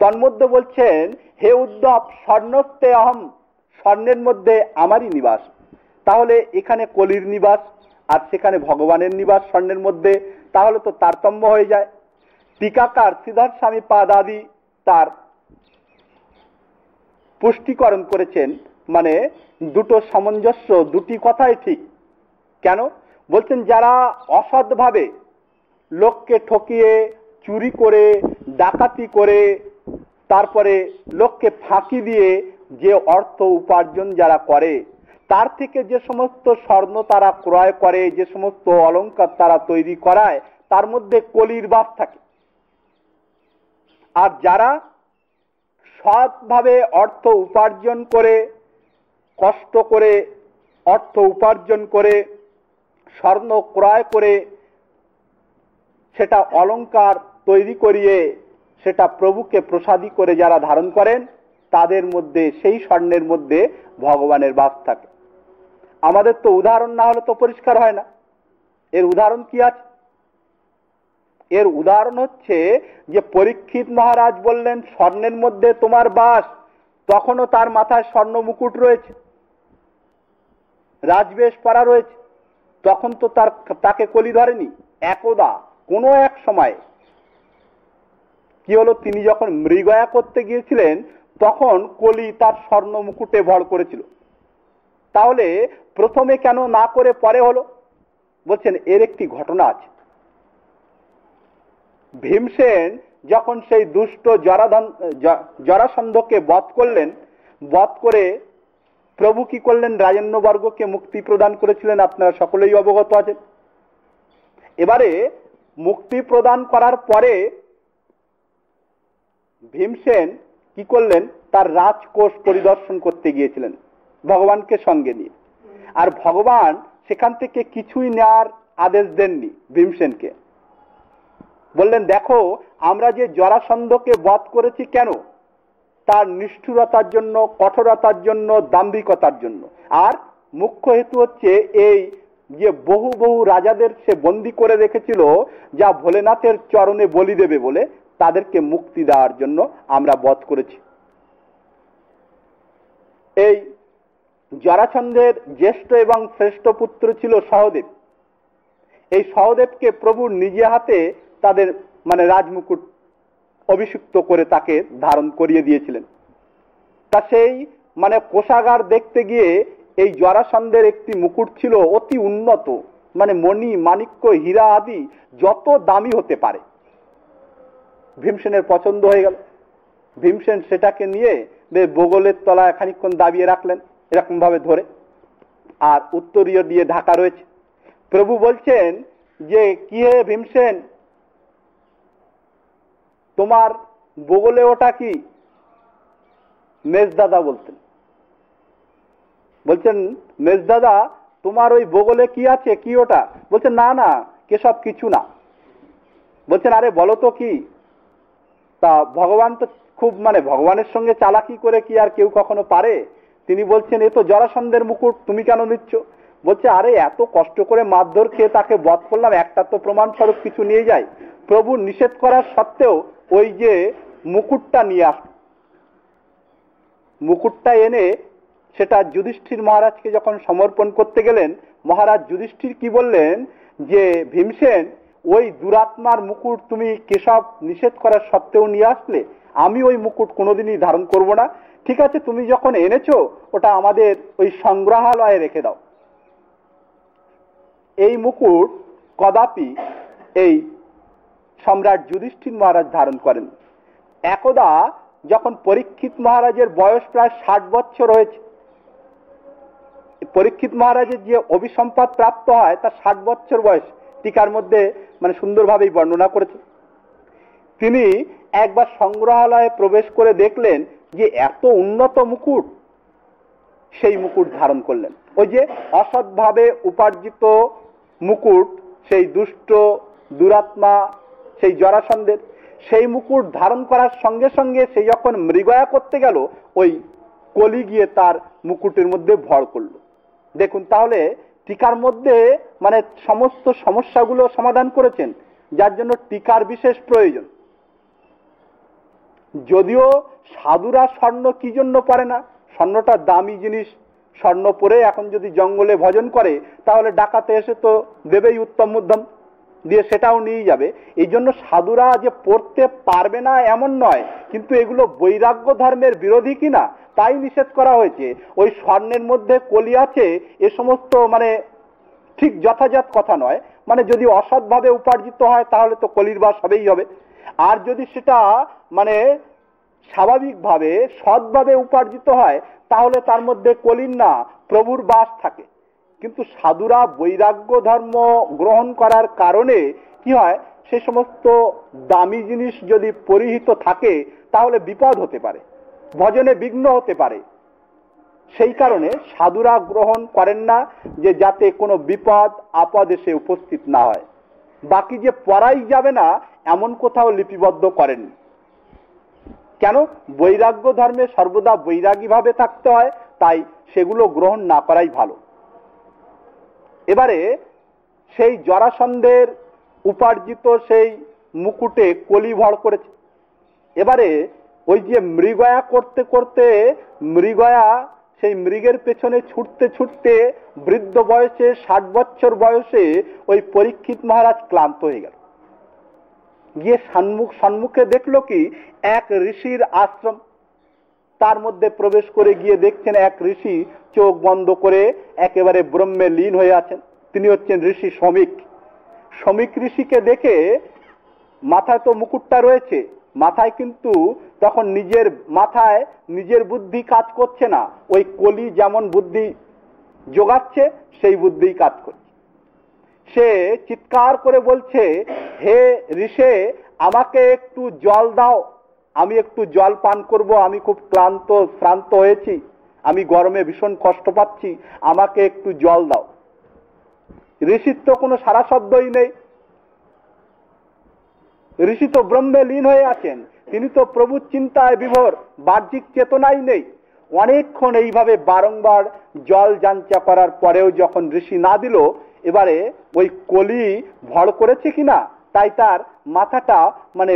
তন্মধ্যে বলছেন, হে উদ্ধব, স্বর্ণস্তে অহম, স্বর্ণের মধ্যে আমারই নিবাস। তাহলে এখানে কলির নিবাস আর সেখানে ভগবানের নিবাস স্বর্ণের মধ্যে, তাহলে তো তারতম্য হয়ে যায়। টিকাকার শ্রীধর স্বামী পাদাদি তার পুষ্টিকরণ করেছেন, মানে দুটো সামঞ্জস্য, দুটি কথাই ঠিক। কেন বলছেন, যারা অসৎভাবে লোককে ঠকিয়ে, চুরি করে, ডাকাতি করে, তারপরে লোককে ফাঁকি দিয়ে যে অর্থ উপার্জন যারা করে, তার থেকে যে সমস্ত স্বর্ণ তারা ক্রয় করে, যে সমস্ত অলংকার তারা তৈরি করায়, তার মধ্যে কলির বাস থাকে। আর যারা সৎভাবে অর্থ উপার্জন করে, কষ্ট করে অর্থ উপার্জন করে, স্বর্ণ ক্রয় করে, সেটা অলংকার তৈরি করিয়ে সেটা প্রভুকে প্রসাদী করে যারা ধারণ করেন, তাদের মধ্যে, সেই স্বর্ণের মধ্যে ভগবানের বাস থাকে। আমাদের তো উদাহরণ না হলে তো পরিষ্কার হয় না। এর উদাহরণ কি আছে? এর উদাহরণ হচ্ছে যে পরীক্ষিত মহারাজ বললেন স্বর্ণের মধ্যে তোমার বাস, তখনও তার মাথায় স্বর্ণ মুকুট রয়েছে, রাজবেশ পরা রয়েছে, তখন তো তাকে কলি ধরেনি। একদা কোনো এক সময় কি হলো, তিনি যখন মৃগয়া করতে গিয়েছিলেন তখন কলি তার স্বর্ণ মুকুটে ভর করেছিল। তাহলে প্রথমে কেন না করে পরে হলো? বলছেন এর একটি ঘটনা আছে। ভীমসেন যখন সেই দুষ্ট জরাসন্ধকে বধ করলেন, বধ করে প্রভু কি করলেন, রাজন্যবর্গকে মুক্তি প্রদান করেছিলেন, আপনারা সকলেই অবগত আছেন। এবারে মুক্তি প্রদান করার পরে ভীমসেন কি করলেন, তার রাজকোষ পরিদর্শন করতে গিয়েছিলেন ভগবানকে সঙ্গে নিয়ে। আর ভগবান সেখান থেকে কিছুই নেওয়ার আদেশ দেননি ভীমসেনকে। বললেন, দেখো আমরা যে জরাসন্ধকে বধ করেছি কেন, তার নিষ্ঠুরতার জন্য, কঠোরতার জন্য, দাম্ভিকতার জন্য। আর মুখ্য হেতু হচ্ছে এই যে বহু বহু রাজাদের সে বন্দী করে রেখেছিল, যা ভোলেনাথের চরণে বলি দেবে বলে, তাদেরকে মুক্তি দেওয়ার জন্য আমরা বধ করেছি। এই জরাসন্ধের জ্যেষ্ঠ এবং শ্রেষ্ঠ পুত্র ছিল সহদেব। এই সহদেবকে প্রভু নিজে হাতে তাদের মানে রাজমুকুট অভিষিক্ত করে তাকে ধারণ করিয়ে দিয়েছিলেন। তা সেই মানে কোষাগার দেখতে গিয়ে এই জরাসন্ধের একটি মুকুট ছিল অতি উন্নত, মানে মণি, মাণিক্য, হীরা আদি যত দামি হতে পারে। ভীমসেনের পছন্দ হয়ে গেল। ভীমসেন সেটাকে নিয়ে বগলের তলায় খানিকক্ষণ দাবিয়ে রাখলেন, এরকম ভাবে ধরে, আর উত্তরীয় দিয়ে ঢাকা রয়েছে। প্রভু বলছেন যে, কি হে ভীমসেন, তোমার বগলে ওটা কি? মেজদাদা বলতেন। বলছেন, মেজদাদা তোমার ওই বগলে কি আছে, কি ওটা? বলছেন, না না, কেসব কিছু না। বলছেন, আরে বলো তো কি? তা ভগবান তো খুব মানে ভগবানের সঙ্গে চালাকি করে কি আর কেউ কখনো পারে? তিনি বলছেন, এ তো জরাসন্ধের মুকুট, তুমি কেন নিচ্ছ? বলছে, আরে এত কষ্ট করে মারধর খেয়ে তাকে বধ করলাম, একটা তো প্রমাণ স্বরূপ কিছু নিয়ে যাই। প্রভু নিষেধ করার সত্ত্বেও ওই যে মুকুটটা নিয়ে আস, মুকুটটা এনে সেটা যুধিষ্ঠির মহারাজকে যখন সমর্পণ করতে গেলেন, মহারাজ যুধিষ্ঠির কি বললেন যে, ভীমসেন ওই দুরাত্মার মুকুট তুমি কেশব নিষেধ করার সত্ত্বেও নিয়ে আসলে, আমি ওই মুকুট কোনোদিনই ধারণ করব না। ঠিক আছে, তুমি যখন এনেছো ওটা আমাদের ওই সংগ্রহালয়ে রেখে দাও। এই মুকুট কদাপি এই সম্রাট যুধিষ্ঠির মহারাজ ধারণ করেন। একদা যখন পরীক্ষিত মহারাজের বয়স প্রায় 60 বছর হয়েছে, পরীক্ষিত মহারাজের যে অভিসম্পাদ প্রাপ্ত হয় তার 60 বছর বয়স টিকার মধ্যে মানে সুন্দরভাবেই বর্ণনা করেছে। তিনি একবার সংগ্রহালয়ে প্রবেশ করে দেখলেন যে এত উন্নত মুকুট, সেই মুকুট ধারণ করলেন। ওই যে অসৎভাবে উপার্জিত মুকুট, সেই দুষ্ট দুরাত্মা সেই জরাসন্ধের, সেই মুকুট ধারণ করার সঙ্গে সঙ্গে সে যখন মৃগয়া করতে গেল, ওই কলি গিয়ে তার মুকুটের মধ্যে ভর করলো। দেখুন, তাহলে টিকার মধ্যে মানে সমস্ত সমস্যাগুলো সমাধান করেছেন, যার জন্য টিকার বিশেষ প্রয়োজন। যদিও সাধুরা স্বর্ণ কি জন্য পরে না, স্বর্ণটা দামি জিনিস, স্বর্ণ পরে এখন যদি জঙ্গলে ভজন করে তাহলে ডাকাতে এসে তো দেবেই উত্তম মধ্যম দিয়ে, সেটাও নিয়ে যাবে। এই জন্য সাধুরা যে পড়তে পারবে না এমন নয়, কিন্তু এগুলো বৈরাগ্য ধর্মের বিরোধী কিনা তাই নিষেধ করা হয়েছে। ওই স্বর্ণের মধ্যে কলি আছে এ সমস্ত মানে ঠিক যথাযথ কথা নয়। মানে যদি অসৎভাবে উপার্জিত হয় তাহলে তো কলির বাস হবেই হবে, আর যদি সেটা মানে স্বাভাবিকভাবে সৎভাবে উপার্জিত হয় তাহলে তার মধ্যে কলির না প্রভুর বাস থাকে। কিন্তু সাধুরা বৈরাগ্য ধর্ম গ্রহণ করার কারণে কি হয়, সে সমস্ত দামি জিনিস যদি পরিহিত থাকে তাহলে বিপদ হতে পারে, ভজনে বিঘ্ন হতে পারে। সেই কারণে সাধুরা গ্রহণ করেন না, যে যাতে কোনো বিপদ আপদ এসে উপস্থিত না হয়। বাকি যে পড়াই যাবে না এমন কোথাও লিপিবদ্ধ করেননি। কেন? বৈরাগ্য ধর্মে সর্বদা বৈরাগী ভাবে থাকতে হয়, তাই সেগুলো গ্রহণ না করাই ভালো। এবারে সেই জরাসন্ধের উপার্জিত সেই মুকুটে কলি ভর করেছে। এবারে ওই যে মৃগয়া করতে করতে মৃগয়া সেই মৃগের পেছনে ছুটতে ছুটতে বৃদ্ধ বয়সে 60 বছর বয়সে ওই পরীক্ষিত মহারাজ ক্লান্ত হয়ে গেল। গিয়ে সম্মুখে দেখলো কি এক ঋষির আশ্রম। তার মধ্যে প্রবেশ করে গিয়ে দেখছেন এক ঋষি চোখ বন্ধ করে একেবারে ব্রহ্মে লীন হয়ে আছেন। তিনি হচ্ছেন ঋষি শমিক। শমিক ঋষিকে দেখে, মাথায় তো মুকুটটা রয়েছে, মাথায় কিন্তু তখন নিজের বুদ্ধি কাজ করছে না, ওই কলি যেমন বুদ্ধি যোগাচ্ছে সেই বুদ্ধি কাজ করছে। সে চিৎকার করে বলছে, হে ঋষে, আমাকে একটু জল দাও, আমি একটু জল পান করব, আমি খুব ক্লান্ত শ্রান্ত হয়েছি, আমি গরমে ভীষণ কষ্ট পাচ্ছি, আমাকে একটু জল দাও। ঋষির তো কোনো সারা শব্দই নেই, ঋষি তো ব্রহ্মে লীন হয়ে আছেন, তিনি তো প্রভুর চিন্তায় বিভোর, বাহ্যিক চেতনাই নেই। অনেকক্ষণ এইভাবে বারংবার জল যাঞ্চা করার পরেও যখন ঋষি না দিল, এবারে ওই কলি ভর করেছে কিনা তাই তার মাথাটা মানে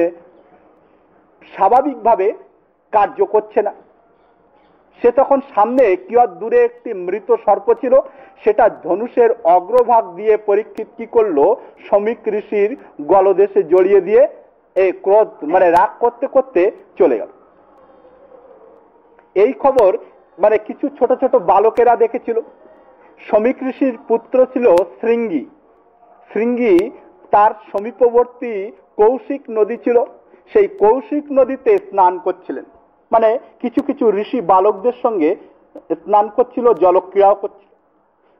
স্বাভাবিকভাবে কার্য করছে না। সে তখন সামনে কি দূরে একটি মৃত সর্প ছিল, সেটা ধনুষের অগ্রভাগ দিয়ে পরীক্ষিত কি করলো, শমিক ঋষির গলদেশে জড়িয়ে দিয়ে এই ক্রোধ মানে রাগ করতে করতে চলে গেল। এই খবর মানে কিছু ছোট ছোট বালকেরা দেখেছিল। শমিক ঋষির পুত্র ছিল শৃঙ্গী। শৃঙ্গী তার সমীপবর্তী কৌশিক নদী ছিল, সেই কৌশিক নদীতে স্নান করছিলেন। মানে কিছু কিছু ঋষি বালকদের সঙ্গে স্নান করছিল, জলক্রিয়াও করছিল।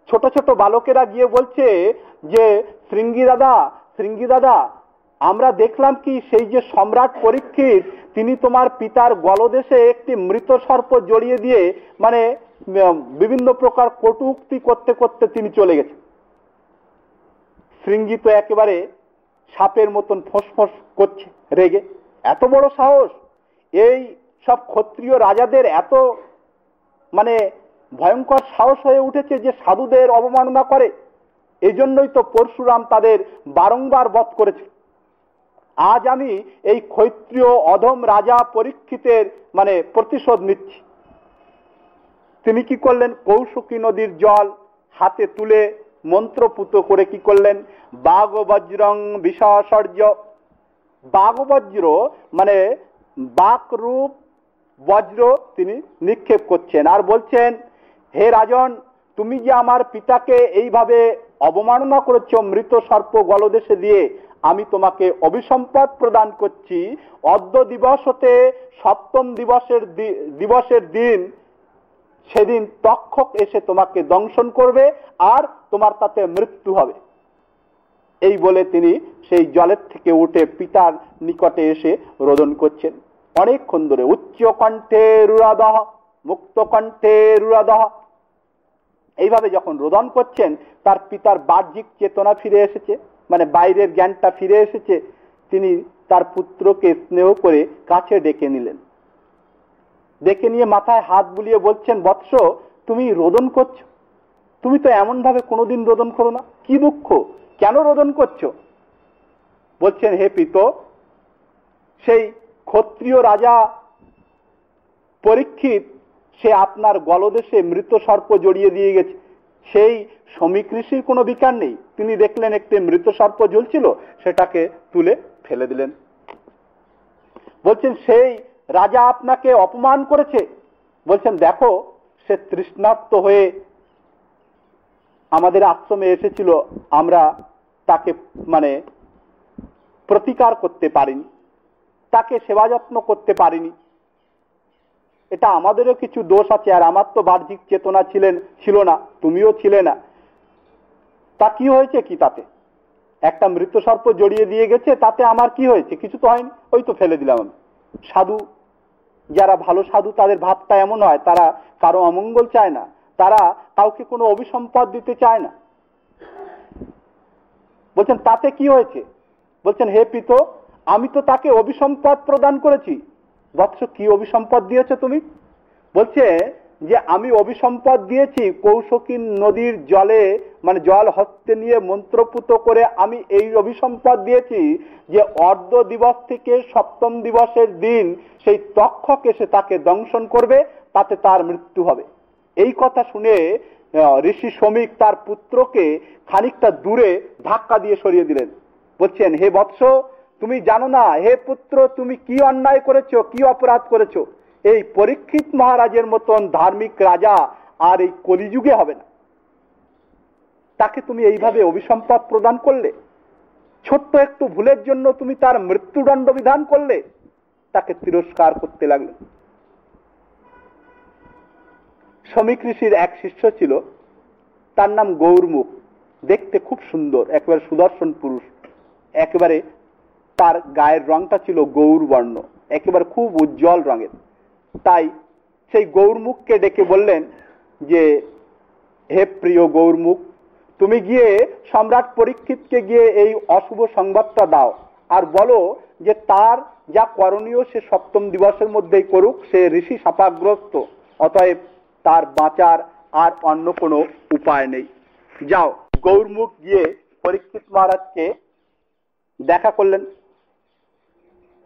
ছোট ছোট বালকেরা গিয়ে বলছে যে শৃঙ্গী দাদা, আমরা দেখলাম কি সেই যে সম্রাট পরীক্ষিত, তিনি তোমার পিতার গলদেশে একটি মৃত সর্প জড়িয়ে দিয়ে মানে বিভিন্ন প্রকার কটূক্তি করতে করতে তিনি চলে গেছেন। শৃঙ্গী তো একেবারে সাপের মতন ফোঁস করছে রেগে। এত বড় সাহস! এই সব ক্ষত্রিয় রাজাদের এত মানে ভয়ঙ্কর সাহস হয়ে উঠেছে যে সাধুদের অবমাননা করে। এই জন্যই তো পরশুরাম তাদের বারংবার বধ করেছে। আজ আমি এই ক্ষত্রিয় অধম রাজা পরীক্ষিতের মানে প্রতিশোধ নিচ্ছি। তিনি কি করলেন, কৌশিকী নদীর জল হাতে তুলে মন্ত্রপুত করে কি করলেন, বাঘ বজ্রং বিসর্জ্য। বাঘ বজ্র মানে বাক রূপ বজ্র তিনি নিক্ষেপ করছেন আর বলছেন, হে রাজন, তুমি যে আমার পিতাকে এইভাবে অবমাননা করেছ মৃত সর্প গলদেশে দিয়ে, আমি তোমাকে অভিসম্পদ প্রদান করছি। অদ্য দিবস হতে সপ্তম দিবসের দিন, সেদিন তক্ষক এসে তোমাকে দংশন করবে আর তোমার তাতে মৃত্যু হবে। এই বলে তিনি সেই জলের থেকে উঠে পিতার নিকটে এসে রোদন করছেন অনেকক্ষণ ধরে। উচ্চ কণ্ঠে রুরাদহ, মুক্ত কণ্ঠে রুরাদহ। এইভাবে যখন রোদন করছেন, তার পিতার বাহ্যিক চেতনা ফিরে এসেছে, মানে বাইরের জ্ঞানটা ফিরে এসেছে। তিনি তার পুত্রকে স্নেহ করে কাছে ডেকে নিলেন। ডেকে নিয়ে মাথায় হাত বুলিয়ে বলছেন, বৎস, তুমি রোদন করছো? তুমি তো এমন ভাবে কোনোদিন রোদন করো না, কি দুঃখ, কেন রোদন করছো? বলছেন, হে পিত, সেই ক্ষত্রিয় রাজা পরীক্ষিত সে আপনার গলদেশে মৃত সর্প জড়িয়ে দিয়ে গেছে। সেই শমিক ঋষির কোনো বিকার নেই, তিনি দেখলেন একটি মৃত সর্প ঝুলছিল, সেটাকে তুলে ফেলে দিলেন। বলছেন, সেই রাজা আপনাকে অপমান করেছে। বলছেন, দেখো, সে তৃষ্ণার্ত হয়ে আমাদের আশ্রমে এসেছিল, আমরা তাকে প্রতিকার করতে পারিনি, তাকে সেবা যত্ন করতে পারিনি। এটা আমাদেরও কিছু দোষ আছে, আর আমার তো বাহ্যিক চেতনা ছিল না, তুমিও ছিলে না। তা কি হয়েছে কি তাতে? একটা মৃত সর্প জড়িয়ে দিয়ে গেছে, তাতে আমার কি হয়েছে? কিছু তো হয়নি, ওই তো ফেলে দিলাম আমি। সাধু, যারা ভালো সাধু, তাদের ভাবটা এমন হয়, তারা কারো অমঙ্গল চায় না, তারা কাউকে কোনো অভিসম্পদ দিতে চায় না। বলছেন, তাতে কি হয়েছে? বলছেন, হে পিত, আমি তো তাকে অভিসম্পদ প্রদান করেছি। বৎস, কি অভিসম্পদ দিয়েছ তুমি? বলছে যে আমি অভিসম্পদ দিয়েছি কৌশকী নদীর জলে, জল হস্তে নিয়ে মন্ত্রপুত করে আমি এই অভিসম্পদ দিয়েছি যে অর্ধ দিবস থেকে সপ্তম দিবসের দিন সেই তক্ষক এসে তাকে দংশন করবে, তাতে তার মৃত্যু হবে। এই কথা শুনে ঋষি শমিক তার পুত্রকে খানিকটা দূরে ধাক্কা দিয়ে সরিয়ে দিলেন। বলছেন, হে বৎস, তুমি জানো না, হে পুত্র, তুমি কি অন্যায় করেছো, কি অপরাধ করেছো। এই পরীক্ষিত মহারাজের মতন ধার্মিক রাজা আর এই কলিযুগে হবে না। তাকে তুমি এইভাবে অভিসম্পদ প্রদান করলে, ছোট্ট একটু ভুলের জন্য তুমি তার মৃত্যুদণ্ড বিধান করলে, তাকে তিরস্কার করতে লাগলেন। শমিক ঋষির এক শিষ্য ছিল, তার নাম গৌরমুখ, দেখতে খুব সুন্দর, একেবারে সুদর্শন পুরুষ, একেবারে তার গায়ের রংটা ছিল গৌর বর্ণ, একেবারে খুব উজ্জ্বল রঙের। তাই সেই গৌরমুখকে ডেকে বললেন যে, হে প্রিয় গৌরমুখ, তুমি গিয়ে সম্রাট পরীক্ষিতকে গিয়ে এই অশুভ সংবাদটা দাও, আর বলো যে তার যা করণীয় সে সপ্তম দিবসের মধ্যেই করুক, সে ঋষি শাপাগ্রস্ত, অতএব তার বাঁচার আর অন্য কোনো উপায় নেই। যাও। গৌরমুখ গিয়ে পরীক্ষিত মহারাজকে দেখা করলেন।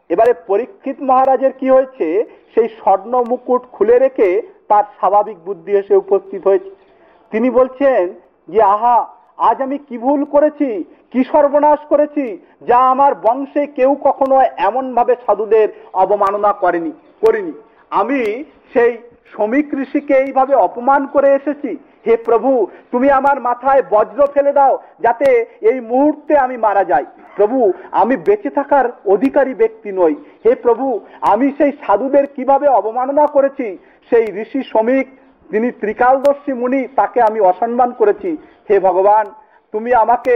এবারে পরীক্ষিত মহারাজের কি হয়েছে, সেই স্বর্ণ মুকুট খুলে রেখে তার স্বাভাবিক বুদ্ধি এসে উপস্থিত হয়েছে। তিনি বলছেন যে, আহা, আজ আমি কি ভুল করেছি, কি সর্বনাশ করেছি, যা আমার বংশে কেউ কখনো এমন ভাবে সাধুদের অবমাননা করিনি। আমি সেই শমিক ঋষিকে এইভাবে অপমান করে এসেছি। হে প্রভু, তুমি আমার মাথায় বজ্র ফেলে দাও, যাতে এই মুহূর্তে আমি মারা যাই। প্রভু, আমি বেঁচে থাকার অধিকারী ব্যক্তি নই। হে প্রভু, আমি সেই সাধুদের কিভাবে অবমাননা করেছি, সেই ঋষি শমিক, তিনি ত্রিকালদর্শী মুনি, তাকে আমি অসম্মান করেছি। হে ভগবান, তুমি আমাকে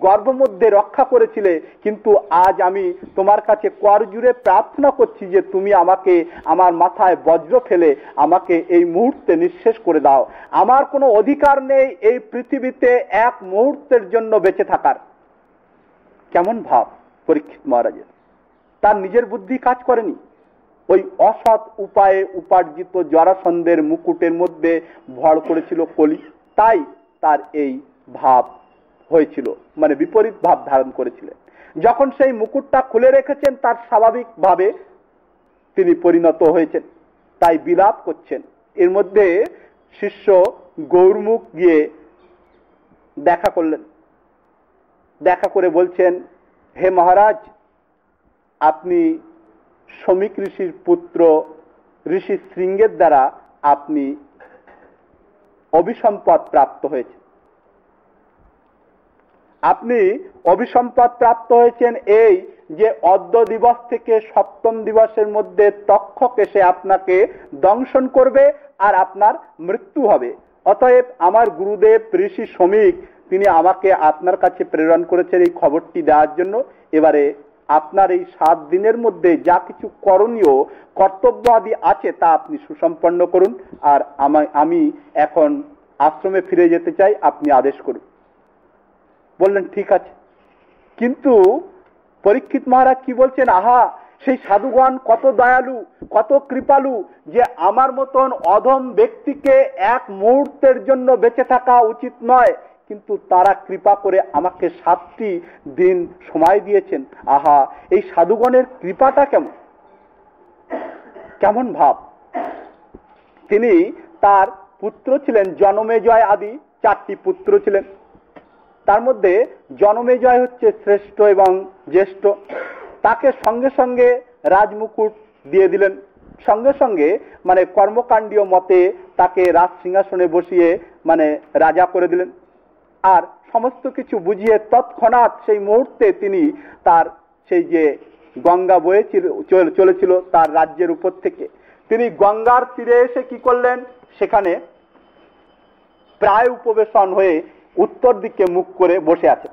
গর্ভমধ্যে রক্ষা করেছিলে, কিন্তু আজ আমি তোমার কাছে কর জুড়ে প্রার্থনা করছি যে তুমি আমাকে আমার মাথায় বজ্র ফেলে আমাকে এই মুহূর্তে নিঃশেষ করে দাও। আমার কোনো অধিকার নেই এই পৃথিবীতে এক মুহূর্তের জন্য বেঁচে থাকার। কেমন ভাব পরীক্ষিত মহারাজের! তার নিজের বুদ্ধি কাজ করেনি, ওই অসৎ উপায়ে উপার্জিত জরাসন্ধের মুকুটের মধ্যে ভর করেছিল কলি, তাই তার এই ভাব হয়েছিল, বিপরীত ভাব ধারণ করেছিলেন। যখন সেই মুকুটটা খুলে রেখেছেন, তার স্বাভাবিক ভাবে তিনি পরিণত হয়েছেন, তাই বিলাপ করছেন। এর মধ্যে শিষ্য গৌরমুখ গিয়ে দেখা করলেন। দেখা করে বলছেন, হে মহারাজ, আপনি শমিক ঋষির পুত্র ঋষি শৃঙ্গের দ্বারা আপনি অভিসম্পদ প্রাপ্ত হয়েছে। আপনি অভিসম্পদ প্রাপ্ত হয়েছেন এই যে অর্ধ দিবস থেকে সপ্তম দিবসের মধ্যে তক্ষক এসে আপনাকে দংশন করবে আর আপনার মৃত্যু হবে। অতএব আমার গুরুদেব ঋষি শমিক, তিনি আমাকে আপনার কাছে প্রেরণ করেছেন এই খবরটি দেওয়ার জন্য। এবারে আপনার এই 7 দিনের মধ্যে যা কিছু করণীয় কর্তব্য আদি আছে তা আপনি সুসম্পন্ন করুন, আর আমি এখন আশ্রমে ফিরে যেতে চাই, আপনি আদেশ করুন। বললেন, ঠিক আছে। কিন্তু পরীক্ষিত মহারাজ কি বলছেন, আহা সেই সাধুগণ কত দয়ালু, কত কৃপালু, যে আমার মতন অধম ব্যক্তিকে এক মুহূর্তের জন্য বেঁচে থাকা উচিত নয়, কিন্তু তারা কৃপা করে আমাকে 7টি দিন সময় দিয়েছেন। আহা, এই সাধুগণের কৃপাটা কেমন, কেমন ভাব। তিনি তার পুত্র ছিলেন জনমেজয় আদি 4টি পুত্র ছিলেন। তার মধ্যে জনমেজয় হচ্ছে শ্রেষ্ঠ এবং জ্যেষ্ঠ। তাকে সঙ্গে সঙ্গে রাজমুকুট দিয়ে দিলেন, সঙ্গে সঙ্গে মানে কর্মকাণ্ডীয় মতে তাকে রাজ সিংহাসনে বসিয়ে মানে রাজা করে দিলেন। আর সমস্ত কিছু বুঝিয়ে তৎক্ষণাৎ সেই মুহূর্তে তিনি তার সেই যে গঙ্গা বয়ে চলেছিল তার রাজ্যের উপর থেকে, তিনি গঙ্গার তীরে এসে কি করলেন, সেখানে প্রায় উপবেশন হয়ে উত্তর দিকে মুখ করে বসে আছেন।